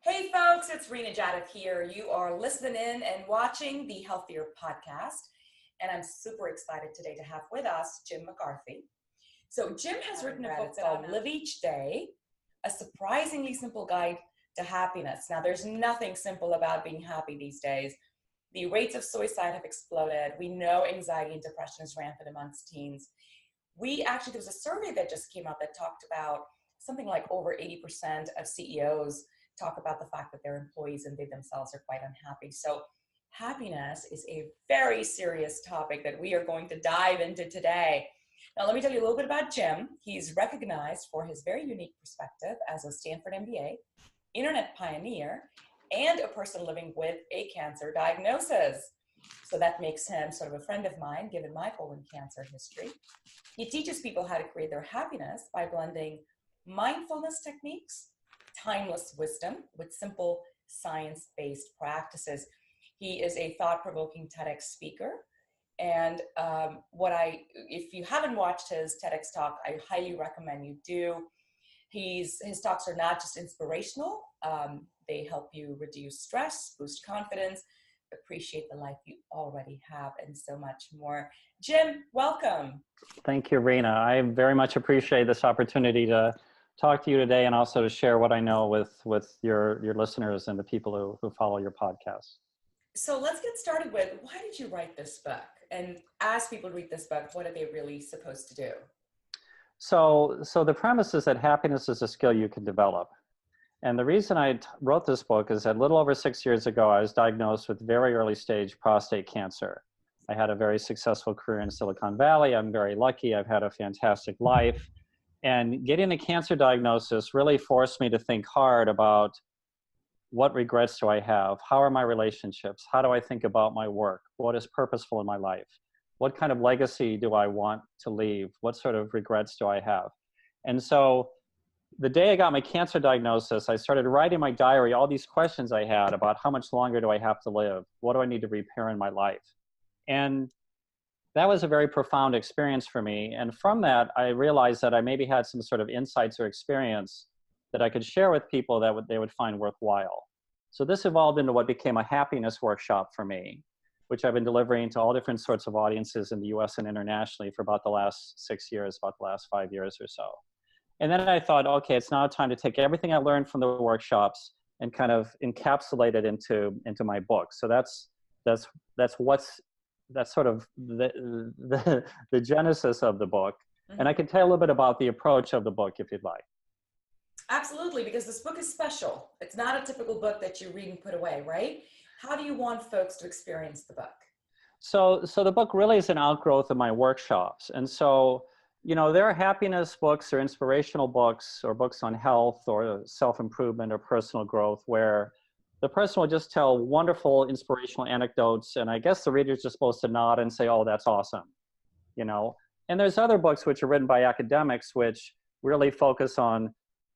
Hey folks, it's Rena Jadif here. You are listening in and watching the Healthier Podcast. And I'm super excited today to have with us Jim McCarthy. So Jim has written a book called Live Each Day, a surprisingly simple guide to happiness. Now, there's nothing simple about being happy these days. The rates of suicide have exploded. We know anxiety and depression is rampant amongst teens. There was a survey that just came out that talked about something like over 80% of CEOs talk about the fact that their employees and they themselves are quite unhappy. So happiness is a very serious topic that we are going to dive into today. Now, let me tell you a little bit about Jim. He's recognized for his very unique perspective as a Stanford MBA, internet pioneer, and a person living with a cancer diagnosis. So that makes him sort of a friend of mine, given my colon cancer history. He teaches people how to create their happiness by blending mindfulness techniques, timeless wisdom with simple science-based practices. He is a thought-provoking TEDx speaker. And if you haven't watched his TEDx talk, I highly recommend you do. His talks are not just inspirational. They help you reduce stress, boost confidence, appreciate the life you already have, and so much more. Jim, welcome. Thank you, Rena. I very much appreciate this opportunity to talk to you today and also to share what I know with your listeners and the people who follow your podcast. So let's get started with, why did you write this book? And as people read this book, what are they really supposed to do? So the premise is that happiness is a skill you can develop. And the reason I wrote this book is that a little over 6 years ago, I was diagnosed with very early stage prostate cancer. I had a very successful career in Silicon Valley. I'm very lucky. I've had a fantastic life. And getting the cancer diagnosis really forced me to think hard about what regrets do I have? How are my relationships? How do I think about my work? What is purposeful in my life? What kind of legacy do I want to leave? What sort of regrets do I have? And so the day I got my cancer diagnosis, I started writing my diary, all these questions I had about how much longer do I have to live? What do I need to repair in my life? And that was a very profound experience for me. And from that, I realized that I maybe had some sort of insights or experience that I could share with people that they would find worthwhile. So this evolved into what became a happiness workshop for me, which I've been delivering to all different sorts of audiences in the US and internationally for about the last 6 years, about the last 5 years or so. And then I thought, okay, it's now time to take everything I learned from the workshops and kind of encapsulate it into my book. So that's sort of the genesis of the book. Mm-hmm. And I can tell you a little bit about the approach of the book if you'd like. Absolutely, because this book is special. It's not a typical book that you read and put away, right? How do you want folks to experience the book? So the book really is an outgrowth of my workshops. And so, there are happiness books or inspirational books or books on health or self-improvement or personal growth where the person will just tell wonderful inspirational anecdotes, and I guess the reader's just supposed to nod and say, oh, that's awesome, And there's other books which are written by academics which really focus on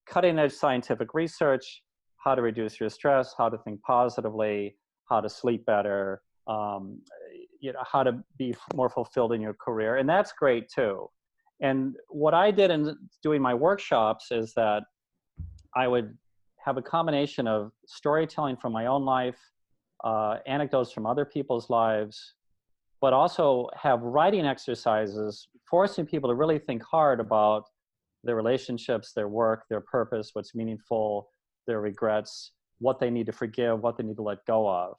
cutting-edge scientific research, how to reduce your stress, how to think positively, how to sleep better, how to be more fulfilled in your career, and that's great too. And what I did in doing my workshops is that I would have a combination of storytelling from my own life, anecdotes from other people's lives, but also have writing exercises, forcing people to really think hard about their relationships, their work, their purpose, what's meaningful, their regrets, what they need to forgive, what they need to let go of.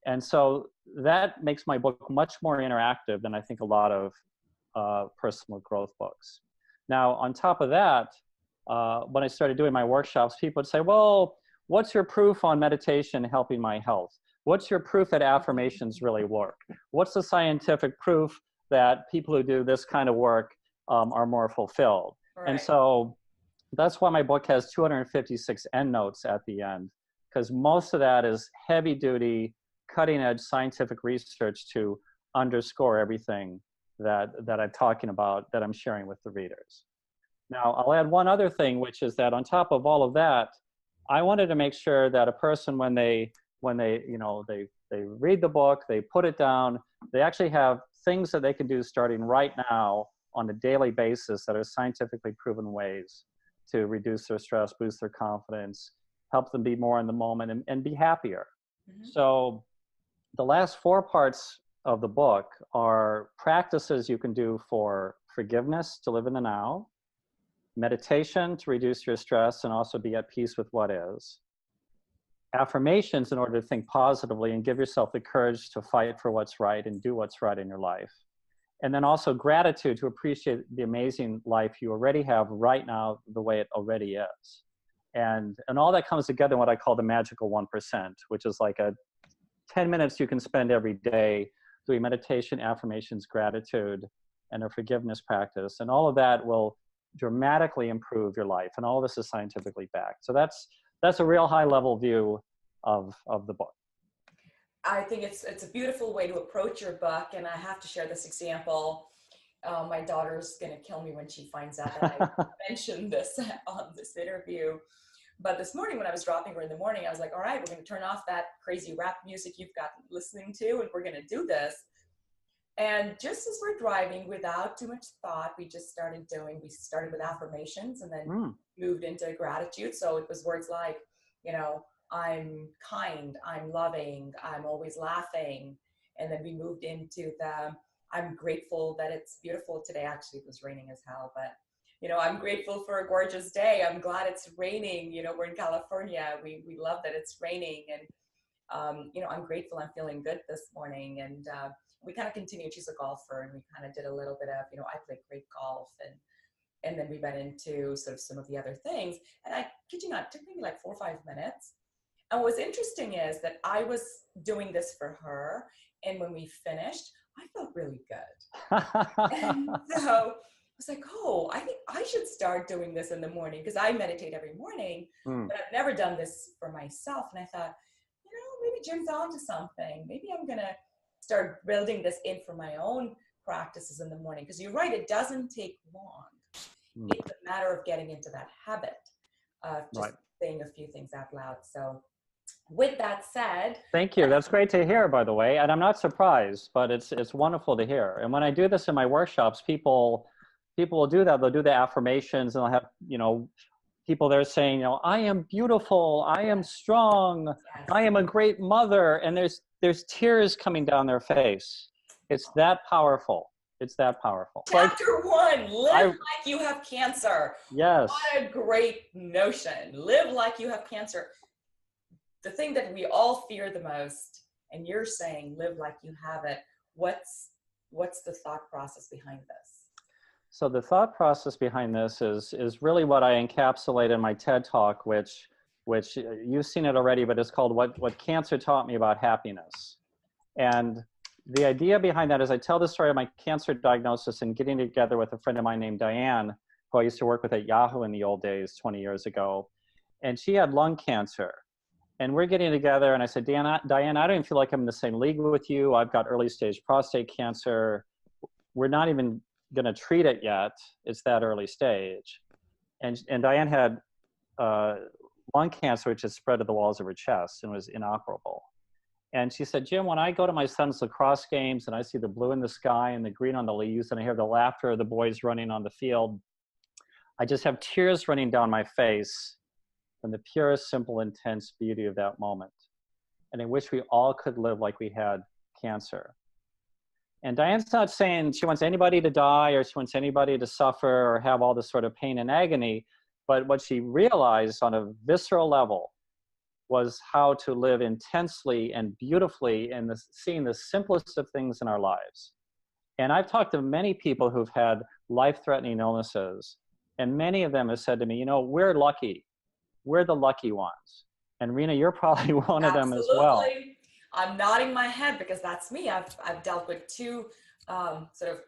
And so that makes my book much more interactive than I think a lot of personal growth books. Now, on top of that, when I started doing my workshops, people would say, well, what's your proof on meditation helping my health? What's your proof that affirmations really work? What's the scientific proof that people who do this kind of work are more fulfilled? Right. And so that's why my book has 256 endnotes at the end, because most of that is heavy duty, cutting edge scientific research to underscore everything that I'm talking about, that I'm sharing with the readers. Now, I'll add one other thing, which is that on top of all of that, I wanted to make sure that a person, when they read the book, they put it down, they actually have things that they can do starting right now on a daily basis that are scientifically proven ways to reduce their stress, boost their confidence, help them be more in the moment and be happier. Mm-hmm. So the last 4 parts of the book are practices you can do for forgiveness to live in the now, meditation to reduce your stress and also be at peace with what is, affirmations in order to think positively and give yourself the courage to fight for what's right and do what's right in your life. And then also gratitude to appreciate the amazing life you already have right now, the way it already is. And all that comes together in what I call the magical 1%, which is like a 10 minutes you can spend every day doing meditation, affirmations, gratitude, and a forgiveness practice. And all of that will dramatically improve your life. And all this is scientifically backed. So that's a real high level view of the book. I think it's a beautiful way to approach your book. And I have to share this example. My daughter's going to kill me when she finds out that I mentioned this on this interview. But this morning when I was dropping her in the morning, I was like, all right, we're going to turn off that crazy rap music you've got listening to, and we're going to do this. And just as we're driving, without too much thought, we started with affirmations and then moved into gratitude. So it was words like, I'm kind, I'm loving, I'm always laughing. And then we moved into I'm grateful that it's beautiful today. Actually, it was raining as hell, but I'm grateful for a gorgeous day. I'm glad it's raining. We're in California. We love that it's raining. And, I'm grateful I'm feeling good this morning. And we kind of continued. She's a golfer, and we kind of did a little bit of, I play great golf. And then we went into sort of some of the other things. And I kid you not, it took maybe like 4 or 5 minutes. And what's interesting is that I was doing this for her. And when we finished, I felt really good. And so I was like, oh, I think I should start doing this in the morning because I meditate every morning, but I've never done this for myself. And I thought, maybe Jim's onto something. Maybe I'm going to start building this in for my own practices in the morning. Because you're right, it doesn't take long. It's a matter of getting into that habit of just saying a few things out loud. So with that said. Thank you. That's great to hear, by the way. And I'm not surprised, but it's wonderful to hear. And when I do this in my workshops, people will do that. They'll do the affirmations and they'll have, people there saying, I am beautiful, I am strong, yes. I am a great mother. And there's tears coming down their face. It's that powerful. It's that powerful. Chapter 1, live like you have cancer. Yes. What a great notion. Live like you have cancer. The thing that we all fear the most, and you're saying live like you have it. What's the thought process behind this? So the thought process behind this is really what I encapsulate in my TED Talk, which you've seen it already, but it's called What Cancer Taught Me About Happiness. And the idea behind that is I tell the story of my cancer diagnosis and getting together with a friend of mine named Diane, who I used to work with at Yahoo in the old days, 20 years ago. And she had lung cancer. And we're getting together and I said, Diane, I don't even feel like I'm in the same league with you. I've got early stage prostate cancer. We're not even going to treat it yet. It's that early stage. And Diane had lung cancer, which had spread to the walls of her chest and was inoperable. And she said, Jim, when I go to my son's lacrosse games and I see the blue in the sky and the green on the leaves and I hear the laughter of the boys running on the field, I just have tears running down my face from the pure, simple, intense beauty of that moment. And I wish we all could live like we had cancer. And Diane's not saying she wants anybody to die or she wants anybody to suffer or have all this sort of pain and agony, but what she realized on a visceral level was how to live intensely and beautifully in seeing the simplest of things in our lives. And I've talked to many people who've had life-threatening illnesses, and many of them have said to me, we're lucky. We're the lucky ones. And Rena, you're probably one of them as well. I'm nodding my head because that's me. I've dealt with 2 sort of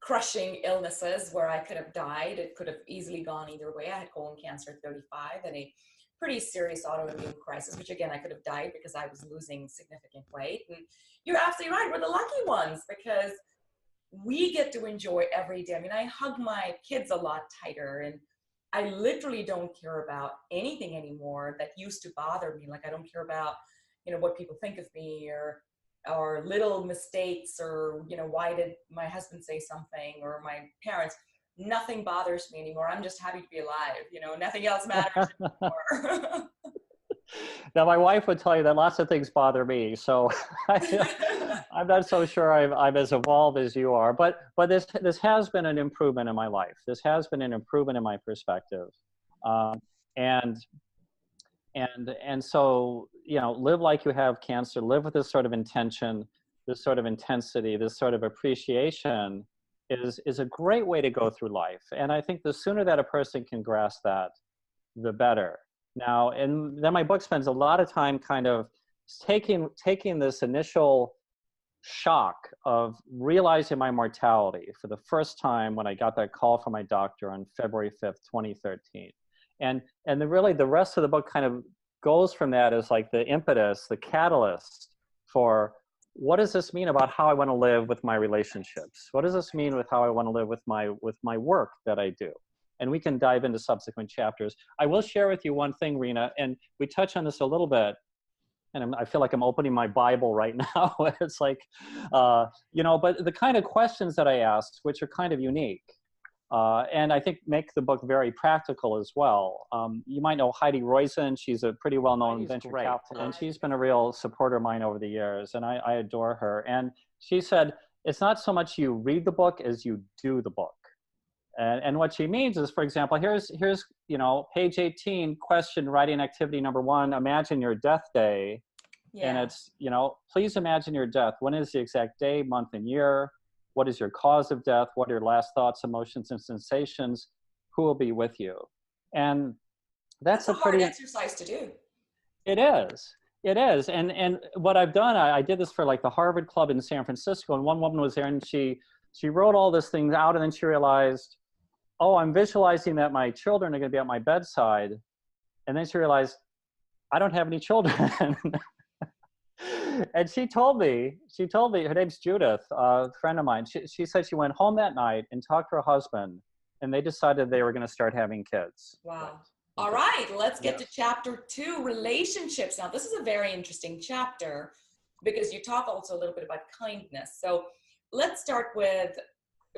crushing illnesses where I could have died. It could have easily gone either way. I had colon cancer at 35 and a pretty serious autoimmune crisis, which again, I could have died because I was losing significant weight. And you're absolutely right. We're the lucky ones because we get to enjoy every day. I mean, I hug my kids a lot tighter and I literally don't care about anything anymore that used to bother me. Like I don't care about, what people think of me or or little mistakes, or, you know, why did my husband say something, or my parents, nothing bothers me anymore. I'm just happy to be alive. You know, nothing else matters anymore. Now, my wife would tell you that lots of things bother me, so I'm not so sure I'm as evolved as you are. But this has been an improvement in my life. This has been an improvement in my perspective, um, and so, you know, live like you have cancer. Live with this sort of intention, this sort of intensity, this sort of appreciation is a great way to go through life. And I think the sooner that a person can grasp that, the better. Now, and then my book spends a lot of time kind of taking this initial shock of realizing my mortality for the first time when I got that call from my doctor on February 5th, 2013. And really the rest of the book kind of goes from that as like the impetus, the catalyst for what does this mean about how I want to live with my relationships? What does this mean with how I want to live with my work that I do? And we can dive into subsequent chapters. I will share with you one thing, Rena, and we touch on this a little bit, and I feel like I'm opening my Bible right now. It's like, you know, but the kind of questions that I asked, which are kind of unique, and I think make the book very practical as well. You might know Heidi Roizen. She's a pretty well-known venture capitalist, and she's been a real supporter of mine over the years, and I adore her. And she said, it's not so much you read the book as you do the book. And what she means is, for example, here's you know, page 18, question writing activity number 1, imagine your death day. Yeah. And it's, you know, please imagine your death. When is the exact day, month, and year? What is your cause of death? What are your last thoughts, emotions, and sensations? Who will be with you? And that's a pretty hard exercise to do. It is. It is. And what I've done, I did this for like the Harvard Club in San Francisco, and one woman was there, and she wrote all this things out, and then she realized, oh, I'm visualizing that my children are going to be at my bedside. And then she realized, I don't have any children. And she told me, her name's Judith, a friend of mine. She said she went home that night and talked to her husband, and they decided they were going to start having kids. Wow. All right, let's get to chapter 2, relationships. Now, this is a very interesting chapter because you talk also a little bit about kindness. So let's start with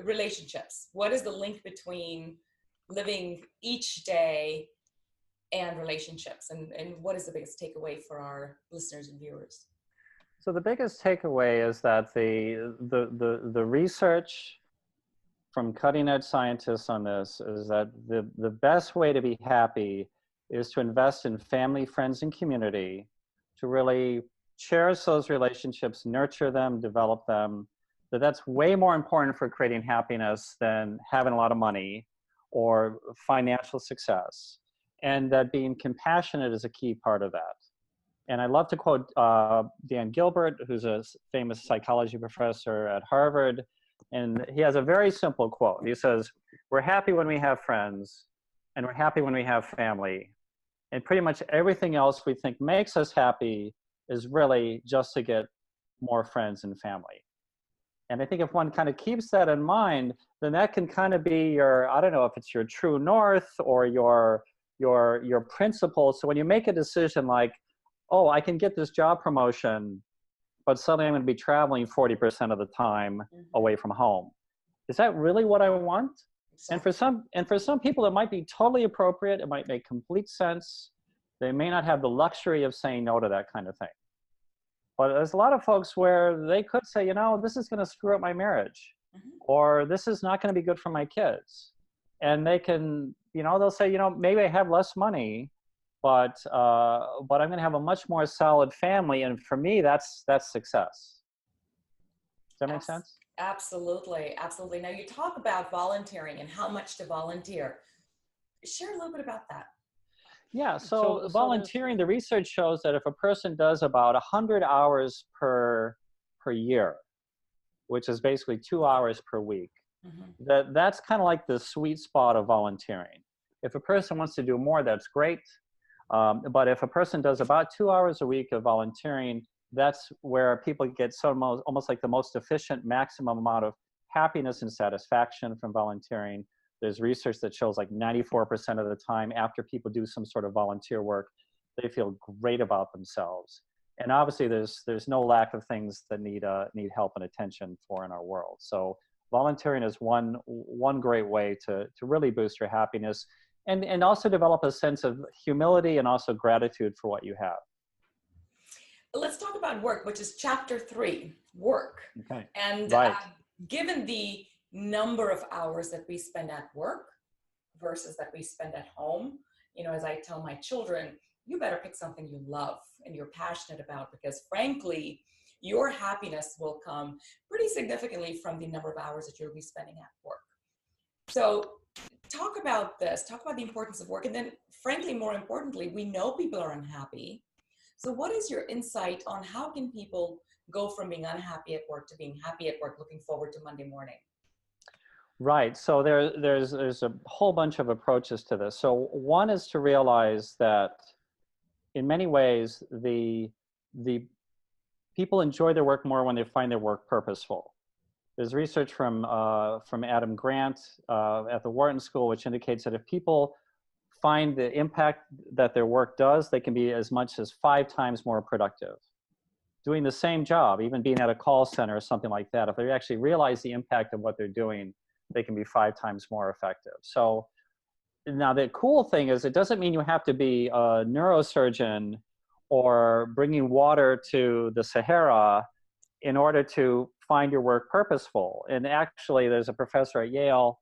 relationships. What is the link between living each day and relationships, and what is the biggest takeaway for our listeners and viewers? So the biggest takeaway is that the research from cutting edge scientists on this is that the best way to be happy is to invest in family, friends, and community, to really cherish those relationships, nurture them, develop them. That's way more important for creating happiness than having a lot of money or financial success. And that being compassionate is a key part of that. And I love to quote Dan Gilbert, who's a famous psychology professor at Harvard. And he has a very simple quote. He says, we're happy when we have friends, and we're happy when we have family. And pretty much everything else we think makes us happy is really just to get more friends and family. And I think if one kind of keeps that in mind, then that can kind of be your, I don't know if it's your true north or your principle. So when you make a decision like, oh, I can get this job promotion, but suddenly I'm going to be traveling 40% of the time away from home. Is that really what I want? Exactly. And for some people, it might be totally appropriate. It might make complete sense. They may not have the luxury of saying no to that kind of thing. But there's a lot of folks where they could say, you know, this is going to screw up my marriage, or this is not going to be good for my kids. And they can, you know, they'll say, you know, maybe I have less money, but I'm going to have a much more solid family. And for me, that's success. Does that make sense? Absolutely. Absolutely. Now you talk about volunteering and how much to volunteer. Share a little bit about that. Yeah, so volunteering, the research shows that if a person does about 100 hours per year, which is basically 2 hours per week, that's kind of like the sweet spot of volunteering. If a person wants to do more, that's great. But if a person does about 2 hours a week of volunteering, that's where people get almost like the most efficient maximum amount of happiness and satisfaction from volunteering. There's research that shows like 94% of the time after people do some sort of volunteer work, they feel great about themselves. And obviously there's no lack of things that need help and attention for in our world. So volunteering is one great way to really boost your happiness, and also develop a sense of humility and also gratitude for what you have. Let's talk about work, which is chapter 3, work. Okay. And Right. Given the number of hours that we spend at work versus that we spend at home, you know, as I tell my children, you better pick something you love and you're passionate about, because frankly, your happiness will come pretty significantly from the number of hours that you'll be spending at work. So talk about this, talk about the importance of work. And then frankly, more importantly, we know people are unhappy. So what is your insight on how can people go from being unhappy at work to being happy at work, looking forward to Monday morning? Right. So there's a whole bunch of approaches to this. So one is to realize that in many ways, the people enjoy their work more when they find their work purposeful. There's research from Adam Grant at the Wharton School, which indicates that if people find the impact that their work does, they can be as much as 5 times more productive. Doing the same job, even being at a call center or something like that, if they actually realize the impact of what they're doing, they can be 5 times more effective. So now the cool thing is, it doesn't mean you have to be a neurosurgeon or bringing water to the Sahara in order to find your work purposeful. And actually, there's a professor at Yale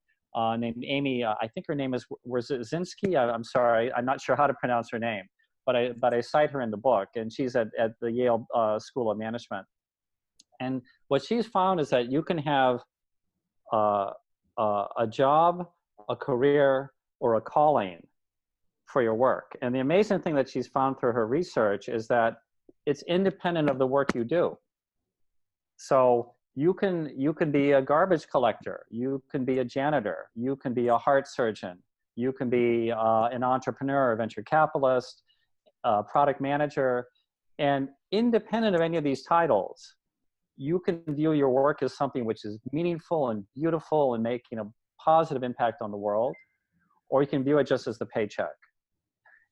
named Amy, I think her name is Wierzyński. I'm sorry, I'm not sure how to pronounce her name, but I cite her in the book, and she's at the Yale School of Management. And what she's found is that you can have a job, a career, or a calling for your work. And the amazing thing that she's found through her research is that it's independent of the work you do. So you can be a garbage collector, you can be a janitor, you can be a heart surgeon, you can be an entrepreneur, a venture capitalist, a product manager, and independent of any of these titles, you can view your work as something which is meaningful and beautiful and making a positive impact on the world, or you can view it just as the paycheck.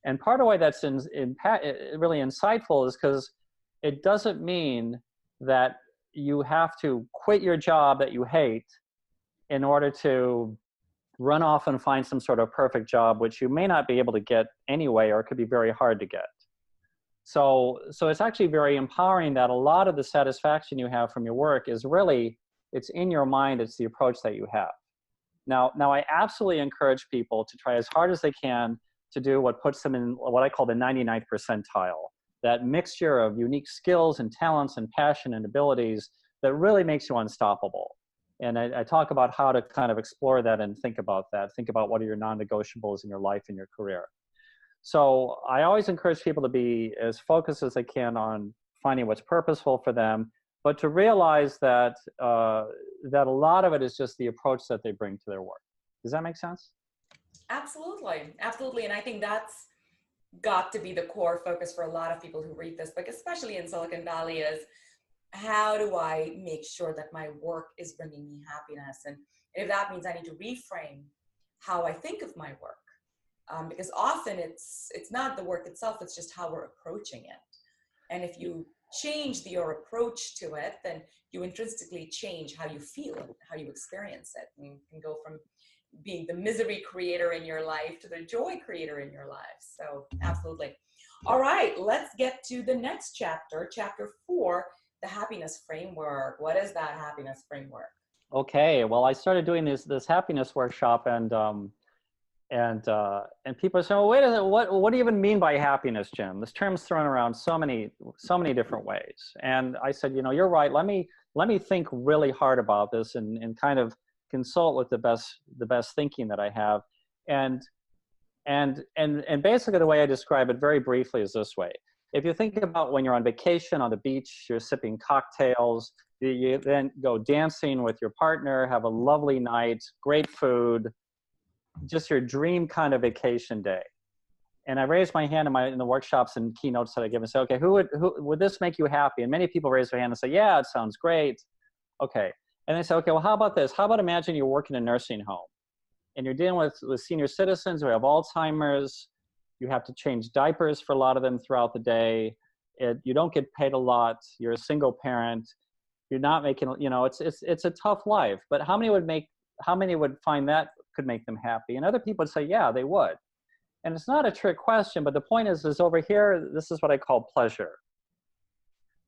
And part of why that's really insightful is because it doesn't mean that you have to quit your job that you hate in order to run off and find some sort of perfect job, which you may not be able to get anyway, or it could be very hard to get. So it's actually very empowering that a lot of the satisfaction you have from your work is really, it's in your mind, it's the approach that you have. Now I absolutely encourage people to try as hard as they can to do what puts them in what I call the 99th percentile. That mixture of unique skills and talents and passion and abilities that really makes you unstoppable. And I talk about how to kind of explore that and think about that. Think about what are your non-negotiables in your life and your career. So I always encourage people to be as focused as they can on finding what's purposeful for them, but to realize that that a lot of it is just the approach that they bring to their work. Does that make sense? Absolutely. Absolutely. And I think that's got to be the core focus for a lot of people who read this book, especially in Silicon Valley, is how do I make sure that my work is bringing me happiness? And if that means I need to reframe how I think of my work, because often it's not the work itself, it's just how we're approaching it. And if you change your approach to it, then you intrinsically change how you feel and how you experience it. And you can go from being the misery creator in your life to the joy creator in your life. So absolutely. All right, let's get to the next chapter, chapter 4, the happiness framework. What is that happiness framework? Okay, well, I started doing this happiness workshop, and people say, well, wait a minute, what do you even mean by happiness, Jim? This term's thrown around so many different ways. And I said, you know, you're right. Let me think really hard about this and kind of consult with the best thinking that I have. And basically the way I describe it very briefly is this way. If you think about when you're on vacation on the beach, you're sipping cocktails, you then go dancing with your partner, have a lovely night, great food, just your dream kind of vacation day. And I raised my hand in the workshops and keynotes that I give and say, okay, who would this make you happy? And many people raise their hand and say, yeah, it sounds great. Okay. And they say, okay, well, how about this? How about imagine you're working in a nursing home and you're dealing with senior citizens who have Alzheimer's. You have to change diapers for a lot of them throughout the day. You don't get paid a lot. You're a single parent. You're not making, it's a tough life. But how many would find that could make them happy? And other people would say, yeah, they would. And it's not a trick question, but the point is over here, this is what I call pleasure.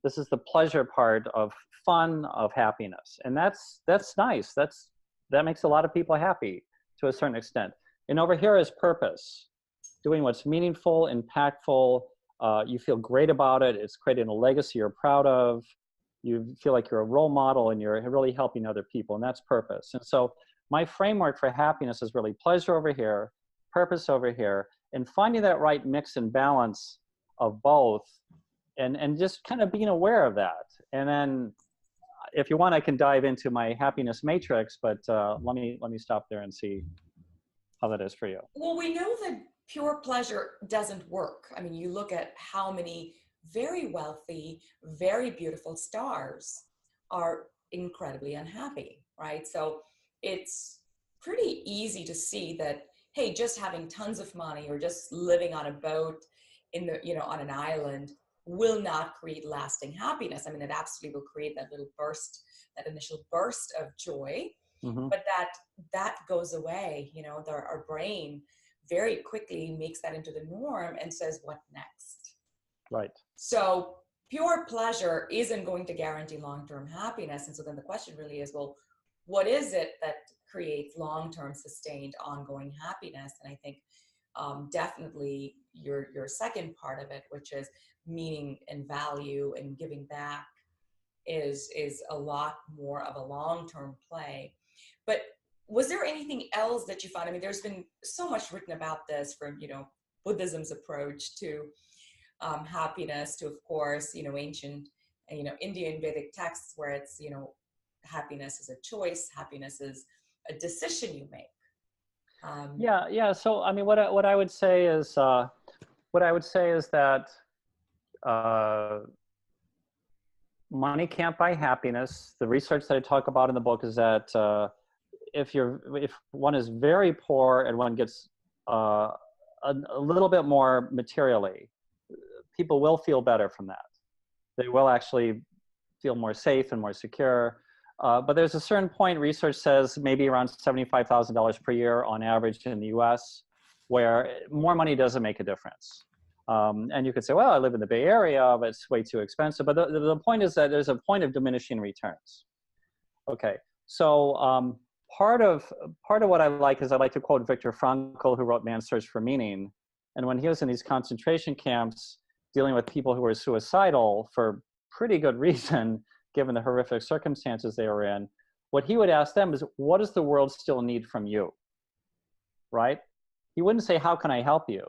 This is the pleasure part of fun, of happiness. And that's nice. That makes a lot of people happy to a certain extent. And over here is purpose, doing what's meaningful, impactful. You feel great about it. It's creating a legacy you're proud of. You feel like you're a role model and you're really helping other people, and that's purpose. And so my framework for happiness is really pleasure over here, purpose over here, and finding that right mix and balance of both, and just kind of being aware of that. And then if you want, I can dive into my happiness matrix, but let me stop there and see how that is for you. Well, we know that pure pleasure doesn't work. I mean, you look at how many very wealthy, very beautiful stars are incredibly unhappy, right? So it's pretty easy to see that, hey, just having tons of money or just living on a boat on an island will not create lasting happiness. I mean, it absolutely will create that little burst, that initial burst of joy, but that goes away. Our brain very quickly makes that into the norm and says, what next? Right. So pure pleasure isn't going to guarantee long-term happiness. And so then the question really is, well, what is it that creates long-term sustained ongoing happiness? And I think definitely your second part of it, which is meaning and value and giving back, is a lot more of a long-term play. But was there anything else that you found? I mean, there's been so much written about this, from Buddhism's approach to happiness to, of course, ancient Indian Vedic texts where it's happiness is a choice, happiness is a decision you make. Yeah. So I mean, what I would say is that money can't buy happiness. The research that I talk about in the book is that if one is very poor and one gets a little bit more materially, people will feel better from that. They will actually feel more safe and more secure. But there's a certain point, research says maybe around $75,000 per year on average in the US, where more money doesn't make a difference. And you could say, well, I live in the Bay Area, but it's way too expensive. But the point is that there's a point of diminishing returns. Okay, so part of what I like is I like to quote Viktor Frankl, who wrote Man's Search for Meaning. And when he was in these concentration camps dealing with people who were suicidal for pretty good reason, given the horrific circumstances they were in, what he would ask them is, what does the world still need from you? Right? He wouldn't say, how can I help you?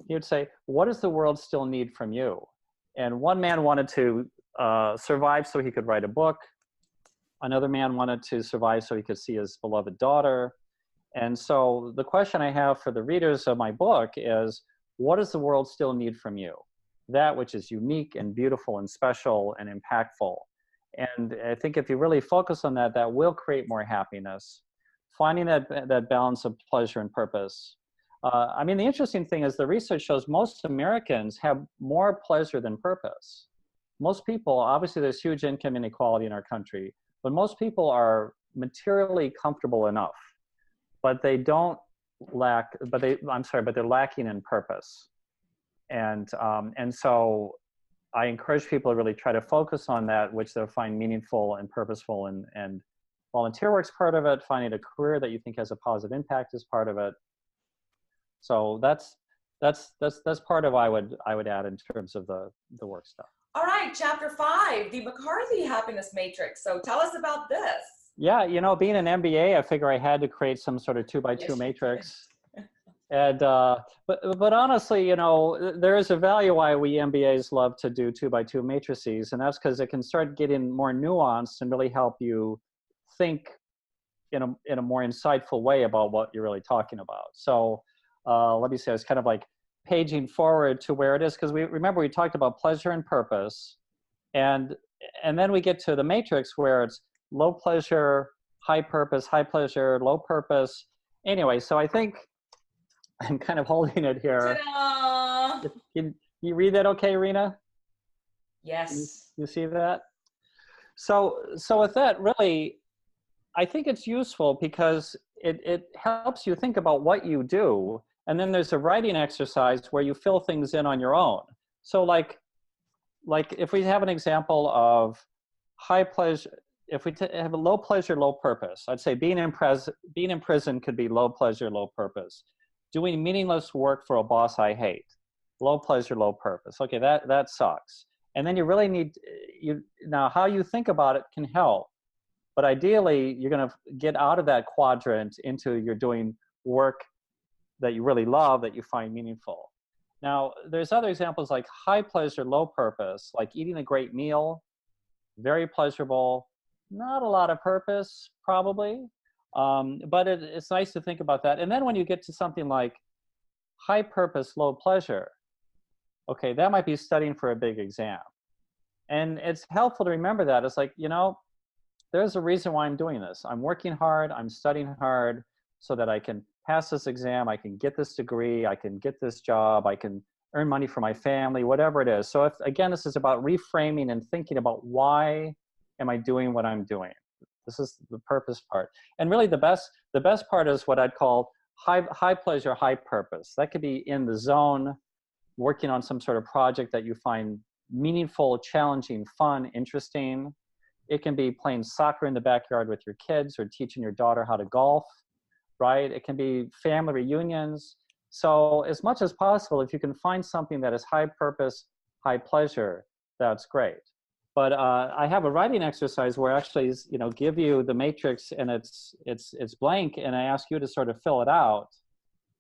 He would say, what does the world still need from you? And one man wanted to survive so he could write a book. Another man wanted to survive so he could see his beloved daughter. And so the question I have for the readers of my book is, what does the world still need from you? That which is unique and beautiful and special and impactful. And I think if you really focus on that, that will create more happiness. Finding that balance of pleasure and purpose. I mean, the interesting thing is the research shows most Americans have more pleasure than purpose. Most people, obviously there's huge income inequality in our country, but most people are materially comfortable enough, but they don't lack, but they're lacking in purpose. And so I encourage people to really try to focus on that, which they'll find meaningful and purposeful, and volunteer work's part of it. Finding a career that you think has a positive impact is part of it. So that's part of what I would add in terms of the work stuff. All right, chapter 5, the McCarthy happiness matrix. So tell us about this. Yeah, being an MBA, I figure I had to create some sort of 2x2 matrix. And but honestly, there is a value why we MBAs love to do 2x2 matrices, and that's because it can start getting more nuanced and really help you think in a more insightful way about what you're really talking about. So let me say, it's kind of like paging forward to where it is, because we talked about pleasure and purpose, and then we get to the matrix where it's low pleasure, high purpose, high pleasure, low purpose. Anyway, so I think I'm kind of holding it here. Ta-da! Can you read that okay, Rena? Yes. You see that? So with that, really, I think it's useful because it helps you think about what you do. And then there's a writing exercise where you fill things in on your own. So like if we have an example of high pleasure, if we have a low pleasure, low purpose, I'd say being in prison could be low pleasure, low purpose. Doing meaningless work for a boss I hate, low pleasure, low purpose. Okay, that sucks. And then you really need, now how you think about it can help. But ideally, you're going to get out of that quadrant into you're doing work that you really love, that you find meaningful. Now, there's other examples like high pleasure, low purpose, like eating a great meal, very pleasurable, not a lot of purpose, probably. But it's nice to think about that. And then when you get to something like high purpose, low pleasure, okay, that might be studying for a big exam. And it's helpful to remember that. It's like, there's a reason why I'm doing this. I'm working hard, I'm studying hard so that I can pass this exam, I can get this degree, I can get this job, I can earn money for my family, whatever it is. So again, this is about reframing and thinking about why am I doing what I'm doing? This is the purpose part. And really the best part is what I'd call high pleasure, high purpose. That could be in the zone, working on some sort of project that you find meaningful, challenging, fun, interesting. It can be playing soccer in the backyard with your kids or teaching your daughter how to golf, right? It can be family reunions. So as much as possible, if you can find something that is high purpose, high pleasure, that's great. But I have a writing exercise where I actually, give you the matrix and it's blank, and I ask you to sort of fill it out.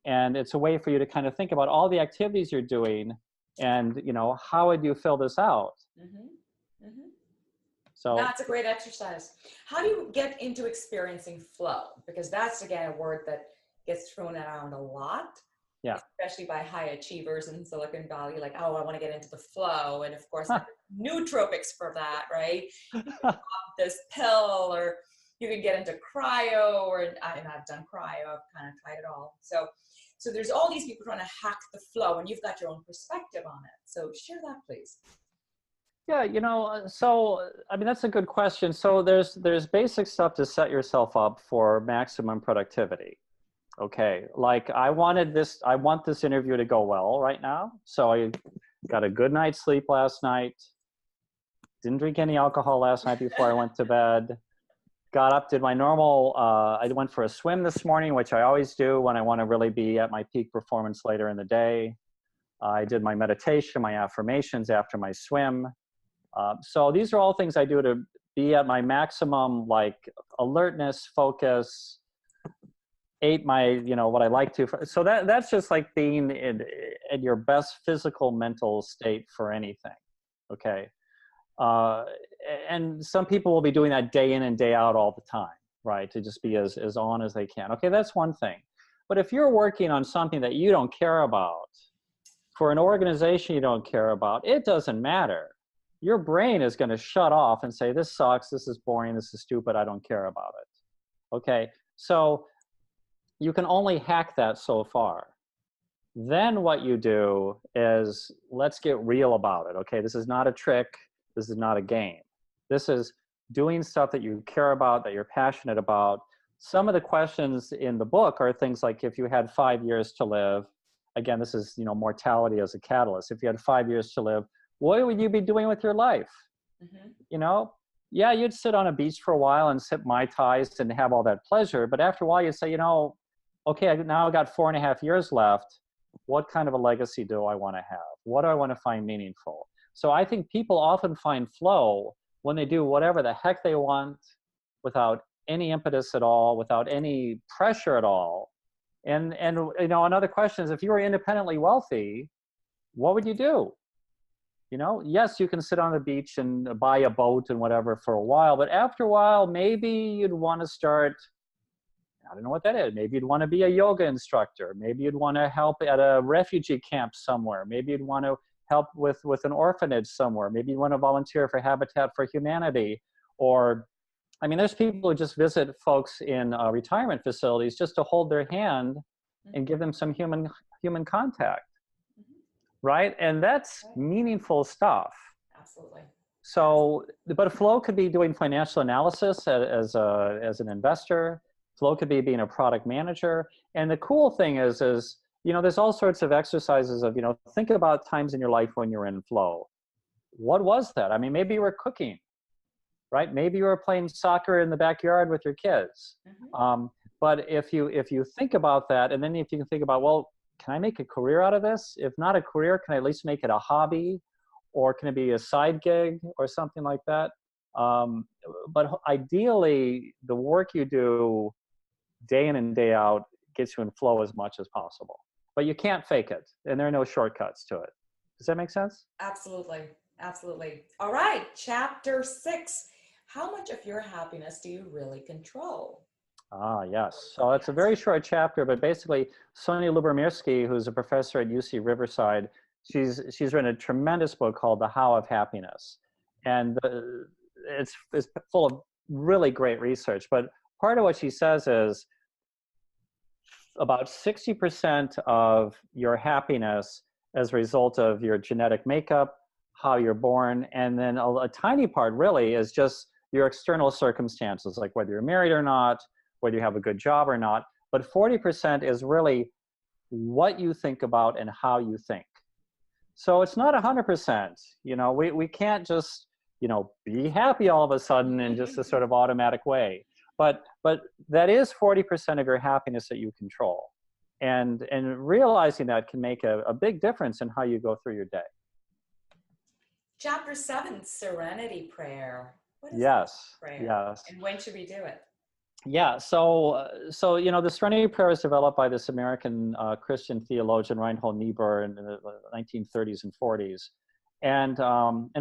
And it's a way for you to kind of think about all the activities you're doing and, how would you fill this out? Mm-hmm. Mm-hmm. So that's a great exercise. How do you get into experiencing flow? Because that's, again, a word that gets thrown around a lot, yeah, especially by high achievers in Silicon Valley, like, oh, I want to get into the flow. And of course, like, nootropics for that, right? You can pop this pill, or you can get into cryo, and I've done cryo, I've kind of tried it all. So there's all these people trying to hack the flow, and you've got your own perspective on it. So share that, please. Yeah, so I mean that's a good question. So there's basic stuff to set yourself up for maximum productivity. Okay, like I want this interview to go well right now. So I got a good night's sleep last night. Didn't drink any alcohol last night before I went to bed. Got up, did my normal, I went for a swim this morning, which I always do when I want to really be at my peak performance later in the day. I did my meditation, my affirmations after my swim. So these are all things I do to be at my maximum, like alertness, focus, ate my, what I like to. So that's just like being in your best physical, mental state for anything. Okay. And some people will be doing that day in and day out all the time, right? To just be as on as they can. Okay. That's one thing. But if you're working on something that you don't care about, for an organization you don't care about, it doesn't matter. Your brain is going to shut off and say, this sucks, this is boring, this is stupid, I don't care about it. Okay, so you can only hack that so far. Then what you do is, let's get real about it. Okay, this is not a trick, this is not a game. This is doing stuff that you care about, that you're passionate about. Some of the questions in the book are things like, if you had 5 years to live, again, this is, mortality as a catalyst. If you had 5 years to live, what would you be doing with your life? Mm-hmm. Yeah, you'd sit on a beach for a while and sip Mai Tais and have all that pleasure. But after a while, you'd say, okay, now I've got 4.5 years left. What kind of a legacy do I want to have? What do I want to find meaningful? So I think people often find flow when they do whatever the heck they want without any impetus at all, without any pressure at all. And another question is, if you were independently wealthy, what would you do? Yes, you can sit on the beach and buy a boat and whatever for a while, but after a while, maybe you'd want to start, I don't know what that is. Maybe you'd want to be a yoga instructor. Maybe you'd want to help at a refugee camp somewhere. Maybe you'd want to help with an orphanage somewhere. Maybe you want to volunteer for Habitat for Humanity. Or, there's people who just visit folks in retirement facilities just to hold their hand and give them some human contact. Right? And that's meaningful stuff. Absolutely. So, but flow could be doing financial analysis as an investor. Flow could be being a product manager. And the cool thing is, there's all sorts of exercises of, think about times in your life when you're in flow. What was that? I mean, maybe you were cooking, right? Maybe you were playing soccer in the backyard with your kids. Mm-hmm. But if you think about that, and then if you can think about, well, can I make a career out of this? If not a career, can I at least make it a hobby? Or can it be a side gig or something like that? But ideally, the work you do day in and day out gets you in flow as much as possible. But you can't fake it, and there are no shortcuts to it. Does that make sense? Absolutely. Absolutely. All right. Chapter 6. How much of your happiness do you really control? Ah, yes. So it's a very short chapter, but basically, Sonia Lubomirsky, who's a professor at UC Riverside, she's written a tremendous book called The Howl of Happiness. And it's full of really great research. But part of what she says is about 60% of your happiness as a result of your genetic makeup, how you're born, and then a tiny part really is just your external circumstances, like whether you're married or not, whether you have a good job or not. But 40% is really what you think about and how you think. So it's not 100%. We can't just, be happy all of a sudden in just a sort of automatic way. But that is 40% of your happiness that you control. And realizing that can make a big difference in how you go through your day. Chapter 7, Serenity Prayer. What is Yes, prayer? yes. And when should we do it? Yeah, so the Serenity Prayer was developed by this American Christian theologian Reinhold Niebuhr in the 1930s and 40s. And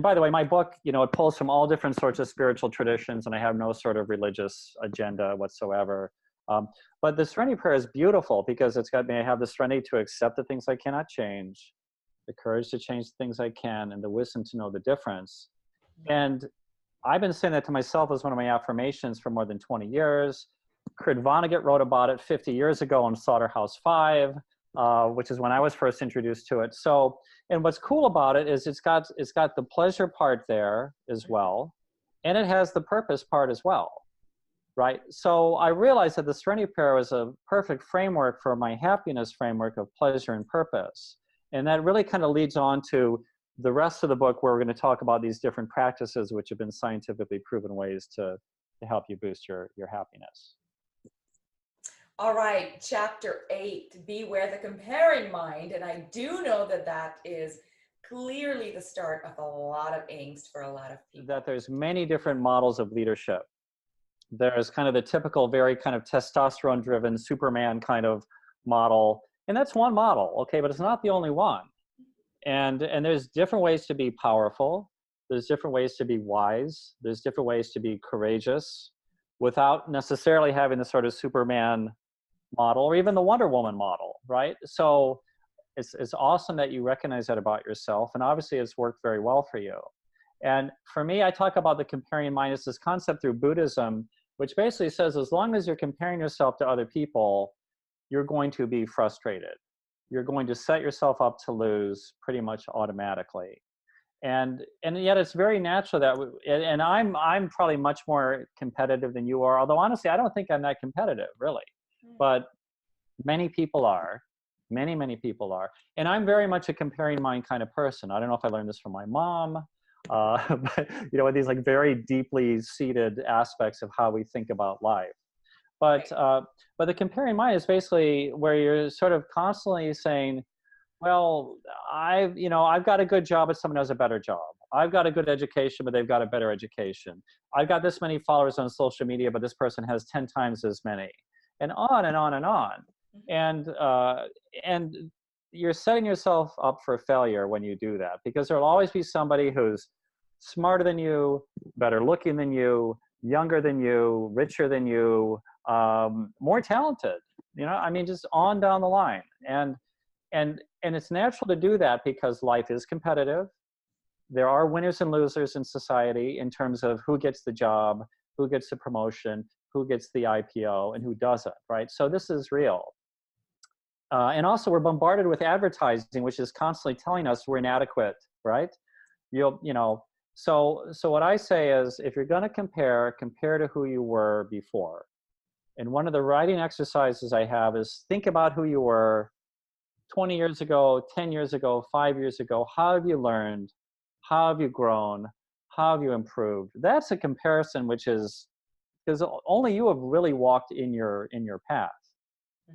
by the way, my book, it pulls from all different sorts of spiritual traditions, and I have no sort of religious agenda whatsoever. But the Serenity Prayer is beautiful because it's got me. I have the serenity to accept the things I cannot change, the courage to change the things I can, and the wisdom to know the difference. And I've been saying that to myself as one of my affirmations for more than 20 years. Kurt Vonnegut wrote about it 50 years ago in Slaughterhouse-Five, which is when I was first introduced to it. So, and what's cool about it is it's got the pleasure part there as well, and it has the purpose part as well, right? So I realized that the Serenity Prayer was a perfect framework for my happiness framework of pleasure and purpose. And that really kind of leads on to the rest of the book, where we're going to talk about these different practices which have been scientifically proven ways to help you boost your happiness. All right, chapter 8, Beware the Comparing Mind. And I do know that is clearly the start of a lot of angst for a lot of people. That there's many different models of leadership. There's kind of the typical, very kind of testosterone-driven Superman kind of model. And that's one model, okay, but it's not the only one. And there's different ways to be powerful. There's different ways to be wise. There's different ways to be courageous without necessarily having the sort of Superman model or even the Wonder Woman model, right? So it's awesome that you recognize that about yourself. And obviously it's worked very well for you. And for me, I talk about the comparing mind as this concept through Buddhism, which basically says as long as you're comparing yourself to other people, you're going to be frustrated. You're going to set yourself up to lose pretty much automatically. And yet it's very natural that, and I'm probably much more competitive than you are, although honestly, I don't think I'm that competitive, really. But many people are, many people are. And I'm very much a comparing mind kind of person. I don't know if I learned this from my mom, but these like very deeply seated aspects of how we think about life. But the comparing mind is basically where you're sort of constantly saying, well, I've got a good job, but someone has a better job. I've got a good education, but they've got a better education. I've got this many followers on social media, but this person has 10 times as many, and on and on and on. And you're setting yourself up for failure when you do that, because there'll always be somebody who's smarter than you, better looking than you, younger than you, richer than you, more talented, just on down the line. And it's natural to do that because life is competitive. There are winners and losers in society in terms of who gets the job, who gets the promotion, who gets the IPO, and who doesn't, right? So this is real. And also we're bombarded with advertising, which is constantly telling us we're inadequate, right? So what I say is, if you're going to compare to who you were before. And one of the writing exercises I have is think about who you were 20 years ago, 10 years ago, 5 years ago. How have you learned? How have you grown? How have you improved? That's a comparison, which is because only you have really walked in your path,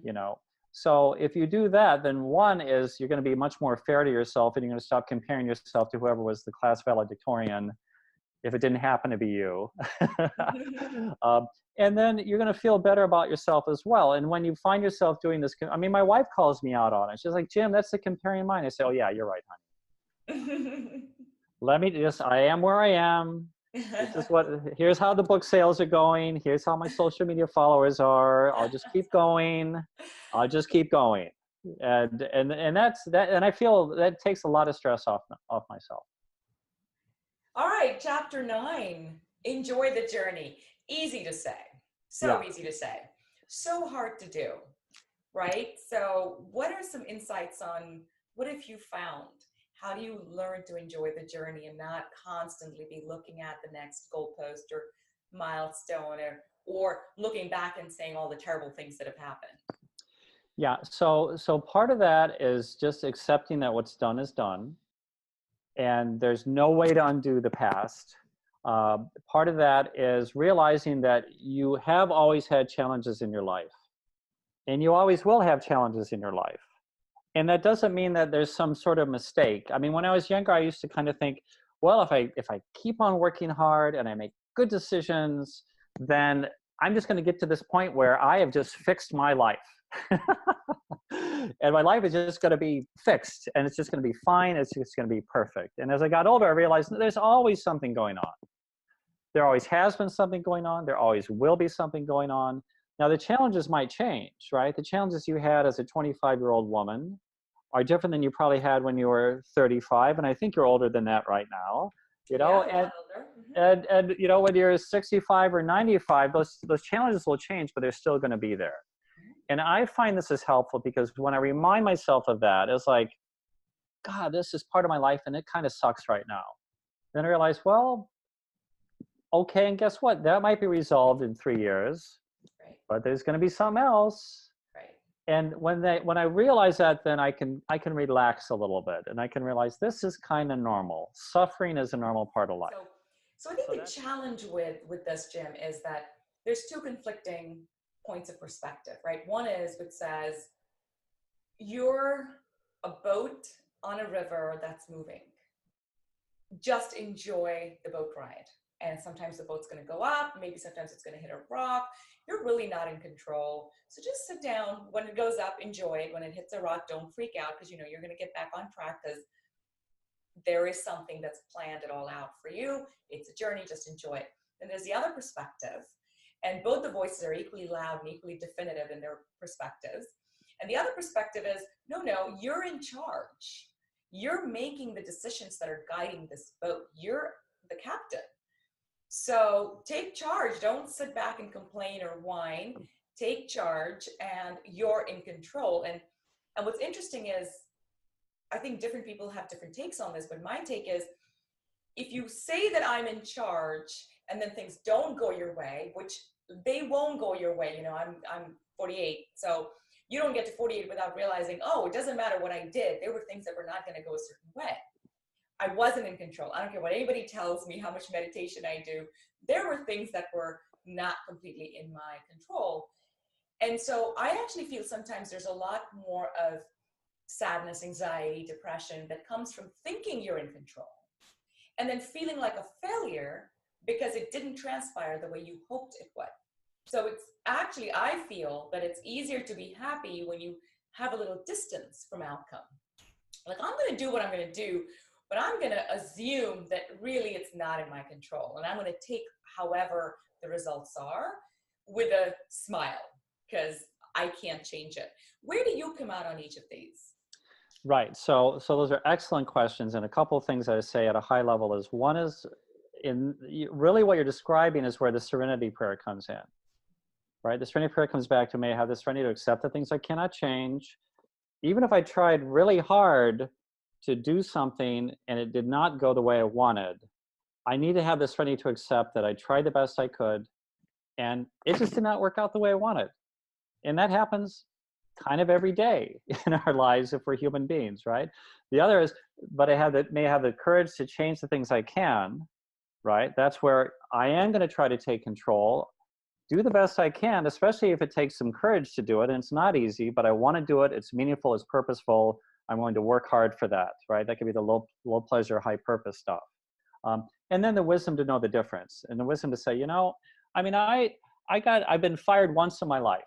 you know. So if you do that, then one is you're going to be much more fair to yourself, and you're going to stop comparing yourself to whoever was the class valedictorian if it didn't happen to be you. And then you're going to feel better about yourself as well. And when you find yourself doing this, I mean, my wife calls me out on it. She's like, Jim, that's the comparing mind. I say, oh yeah, you're right, honey. Let me just, I am where I am. This is what, here's how the book sales are going. Here's how my social media followers are. I'll just keep going. I'll just keep going. And that's that. And I feel that takes a lot of stress off myself. All right, chapter 9, enjoy the journey. Easy to say, so easy to say, so hard to do, right? So what are some insights on what have you found? How do you learn to enjoy the journey and not constantly be looking at the next goalpost or milestone or looking back and saying all the terrible things that have happened? Yeah, so part of that is just accepting that what's done is done, and there's no way to undo the past. Part of that is realizing that you have always had challenges in your life, and you always will have challenges in your life. And that doesn't mean that there's some sort of mistake. I mean, when I was younger, I used to kind of think, well, if I keep on working hard and I make good decisions, then I'm just going to get to this point where I have just fixed my life. And my life is just going to be fixed, and it's just going to be fine. It's just going to be perfect. And as I got older, I realized there's always something going on. There always has been something going on. There always will be something going on. Now, the challenges might change, right? The challenges you had as a 25-year-old woman are different than you probably had when you were 35. And I think you're older than that right now, you know, yeah, and you know, when you're 65 or 95, those challenges will change, but they're still going to be there. And I find this is helpful because when I remind myself of that, it's like, God, this is part of my life and it kind of sucks right now. Then I realize, well, okay, and guess what? That might be resolved in 3 years, but there's going to be something else. And when I realize that, then I can relax a little bit, and I can realize this is kind of normal. Suffering is a normal part of life. So I think the challenge with this, Jim, is that there's two conflicting points of perspective, right? One is which says you're a boat on a river that's moving. Just enjoy the boat ride. And sometimes the boat's going to go up, maybe sometimes it's going to hit a rock. You're really not in control. So just sit down. When it goes up, enjoy it. When it hits a rock, don't freak out, because you know you're going to get back on track, because there is something that's planned it all out for you. It's a journey, just enjoy it. And there's the other perspective, and both the voices are equally loud and equally definitive in their perspectives. And the other perspective is, no, you're in charge. You're making the decisions that are guiding this boat. You're the captain. So take charge. Don't sit back and complain or whine. Take charge, and you're in control. And what's interesting is, I think different people have different takes on this, but my take is, if you say that I'm in charge and then things don't go your way, which they won't go your way. You know, I'm 48, so you don't get to 48 without realizing, oh, it doesn't matter what I did. There were things that were not going to go a certain way. I wasn't in control. I don't care what anybody tells me, how much meditation I do. There were things that were not completely in my control. And so I actually feel sometimes there's a lot more of sadness, anxiety, depression that comes from thinking you're in control and then feeling like a failure because it didn't transpire the way you hoped it would. So it's actually, I feel that it's easier to be happy when you have a little distance from outcome. Like, I'm going to do what I'm going to do, but I'm going to assume that really it's not in my control. And I'm going to take however the results are with a smile, because I can't change it. Where do you come out on each of these? Right. So those are excellent questions. And a couple of things I say at a high level is, one is, really what you're describing is where the Serenity Prayer comes in, right? The Serenity Prayer comes back to, may I have the serenity to accept the things I cannot change. Even if I tried really hard to do something and it did not go the way I wanted, I need to have the serenity to accept that I tried the best I could, and it just did not work out the way I wanted. And that happens kind of every day in our lives if we're human beings, right? The other is, but may have the courage to change the things I can, right? That's where I am going to try to take control, do the best I can, especially if it takes some courage to do it. And it's not easy, but I want to do it. It's meaningful, it's purposeful. I'm going to work hard for that, right? That could be the low pleasure, high purpose stuff. And then the wisdom to know the difference, and the wisdom to say, you know, I mean, I've been fired once in my life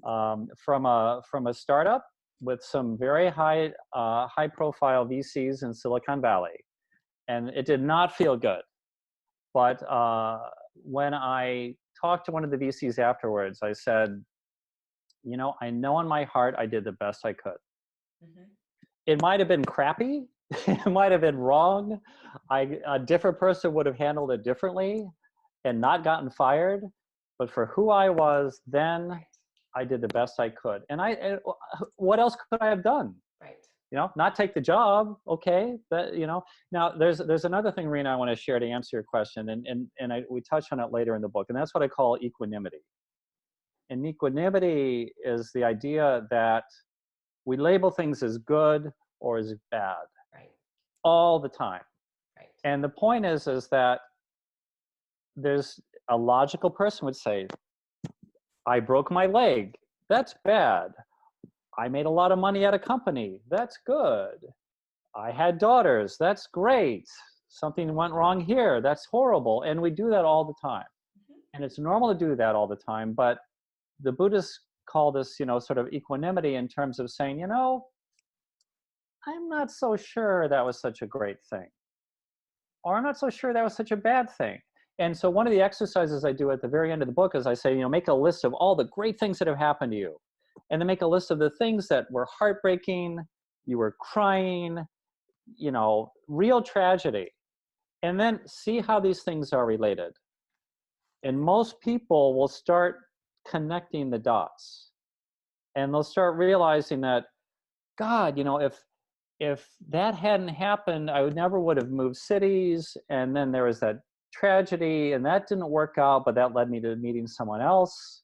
from a startup with some very high profile VCs in Silicon Valley, and it did not feel good. But when I talked to one of the VCs afterwards, I said, you know in my heart I did the best I could. Mm-hmm. It might have been crappy. It might have been wrong. A different person would have handled it differently and not gotten fired. But for who I was then, I did the best I could. And what else could I have done? Right. Not take the job. Okay. Now there's another thing, Rena, I want to share to answer your question. And we touch on it later in the book. And that's what I call equanimity. And equanimity is the idea that we label things as good or as bad. Right. All the time. Right. And the point is that there's a logical person would say, I broke my leg. That's bad. I made a lot of money at a company. That's good. I had daughters. That's great. Something went wrong here. That's horrible. And we do that all the time. Mm-hmm. And it's normal to do that all the time. But the Buddhists call this, sort of equanimity in terms of saying, I'm not so sure that was such a great thing. Or I'm not so sure that was such a bad thing. And so one of the exercises I do at the very end of the book is I say, make a list of all the great things that have happened to you. And then make a list of the things that were heartbreaking, you were crying, real tragedy. And then see how these things are related. And most people will start connecting the dots. And they'll start realizing that, God, if that hadn't happened, I would have moved cities. And then there was that tragedy and that didn't work out, but that led me to meeting someone else.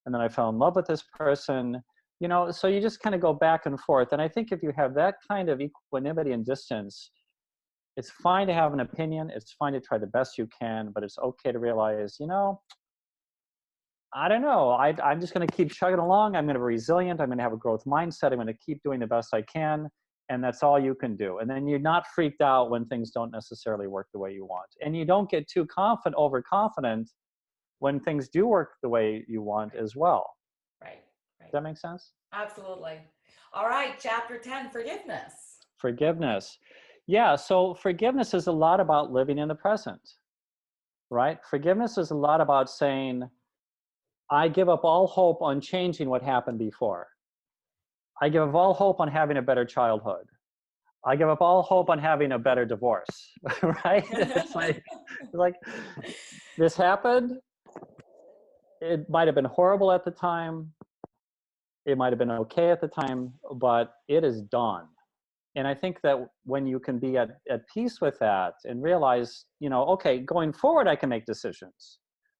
And then I fell in love with this person, so you just kind of go back and forth. And I think if you have that kind of equanimity and distance, it's fine to have an opinion. It's fine to try the best you can, but it's okay to realize, I don't know. I'm just going to keep chugging along. I'm going to be resilient. I'm going to have a growth mindset. I'm going to keep doing the best I can. And that's all you can do. And then you're not freaked out when things don't necessarily work the way you want. And you don't get too overconfident when things do work the way you want as well. Right. Does that make sense? Absolutely. All right. Chapter 10, forgiveness. Forgiveness. Yeah. So forgiveness is a lot about living in the present, right? Forgiveness is a lot about saying, I give up all hope on changing what happened before. I give up all hope on having a better childhood. I give up all hope on having a better divorce, right? It's like this happened. It might have been horrible at the time. It might have been okay at the time, but it is done. And I think that when you can be at peace with that and realize, okay, going forward, I can make decisions.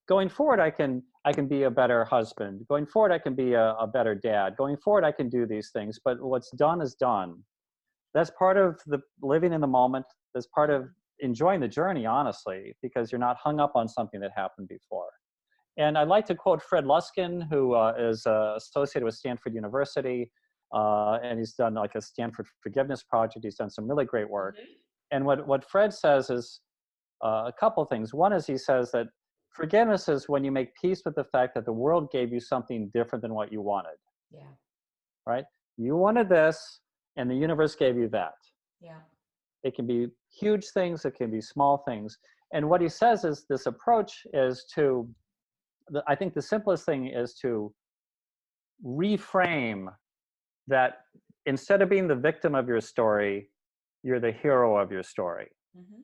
Going forward, I can be a better husband. Going forward, I can be a better dad. Going forward, I can do these things. But what's done is done. That's part of the living in the moment. That's part of enjoying the journey, honestly, because you're not hung up on something that happened before. And I'd like to quote Fred Luskin, who is associated with Stanford University, and he's done like a Stanford Forgiveness Project. He's done some really great work. Mm-hmm. And what Fred says is a couple of things. One is he says that forgiveness is when you make peace with the fact that the world gave you something different than what you wanted. Yeah. Right? You wanted this, and the universe gave you that. Yeah. It can be huge things. It can be small things. And what he says is this approach is to, I think the simplest thing is to reframe that instead of being the victim of your story, you're the hero of your story. Mm-hmm.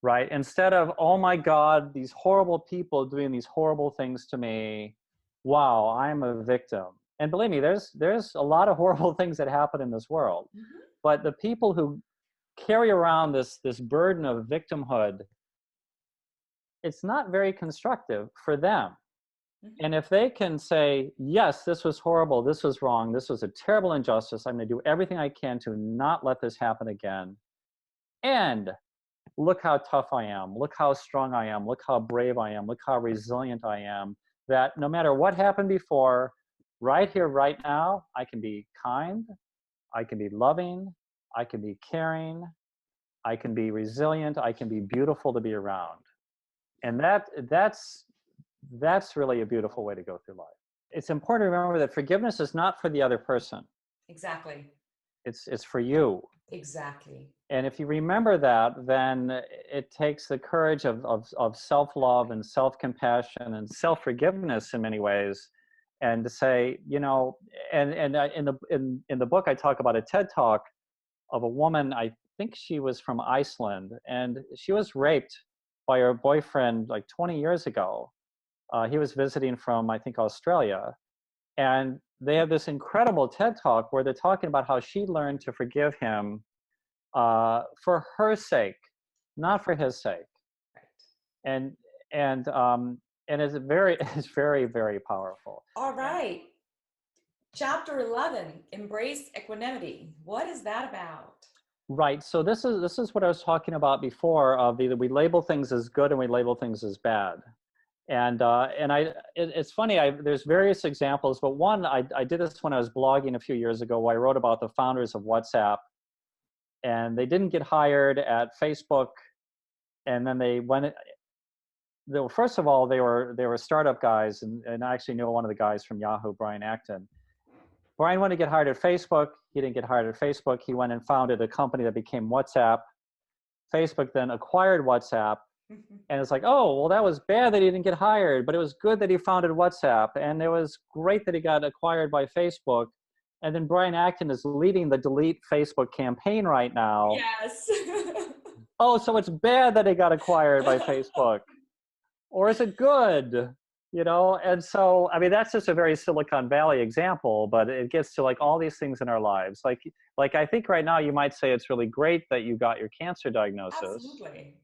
Right? Instead of, oh my God, these horrible people doing these horrible things to me. Wow, I'm a victim. And believe me, there's a lot of horrible things that happen in this world. Mm-hmm. But the people who carry around this burden of victimhood it's not very constructive for them. Mhm. And if they can say, yes, this was horrible, this was wrong, this was a terrible injustice, I'm going to do everything I can to not let this happen again. And look how tough I am, look how strong I am, look how brave I am, look how resilient I am, that no matter what happened before, right here, right now, I can be kind, I can be loving, I can be caring, I can be resilient, I can be beautiful to be around. And that's really a beautiful way to go through life. It's important to remember that forgiveness is not for the other person. Exactly. It's for you. Exactly. And if you remember that, then it takes the courage of self-love and self-compassion and self-forgiveness in many ways, and to say, you know, and in the book I talk about a TED talk of a woman, I think she was from Iceland, and she was raped by her boyfriend like 20 years ago. He was visiting from, I think, Australia. And they have this incredible TED talk where they're talking about how she learned to forgive him for her sake, not for his sake. And and um, and it's very it's very, very powerful. All right. Chapter 11, embrace equanimity. What is that about? Right. So this is what I was talking about before. Of either we label things as good and we label things as bad. It's funny. There's various examples, but one I did this when I was blogging a few years ago, where I wrote about the founders of WhatsApp, and they didn't get hired at Facebook, and then they went. First of all, they were startup guys, and I actually knew one of the guys from Yahoo, Brian Acton. Brian wanted to get hired at Facebook. He didn't get hired at Facebook. He went and founded a company that became WhatsApp. Facebook then acquired WhatsApp. And it's like, oh, well, that was bad that he didn't get hired, but it was good that he founded WhatsApp. And it was great that he got acquired by Facebook. And then Brian Acton is leading the Delete Facebook campaign right now. Yes. Oh, so it's bad that he got acquired by Facebook. Or is it good? You know, and so, I mean, that's just a very Silicon Valley example, but it gets to like all these things in our lives. Like I think right now you might say it's really great that you got your cancer diagnosis. Absolutely.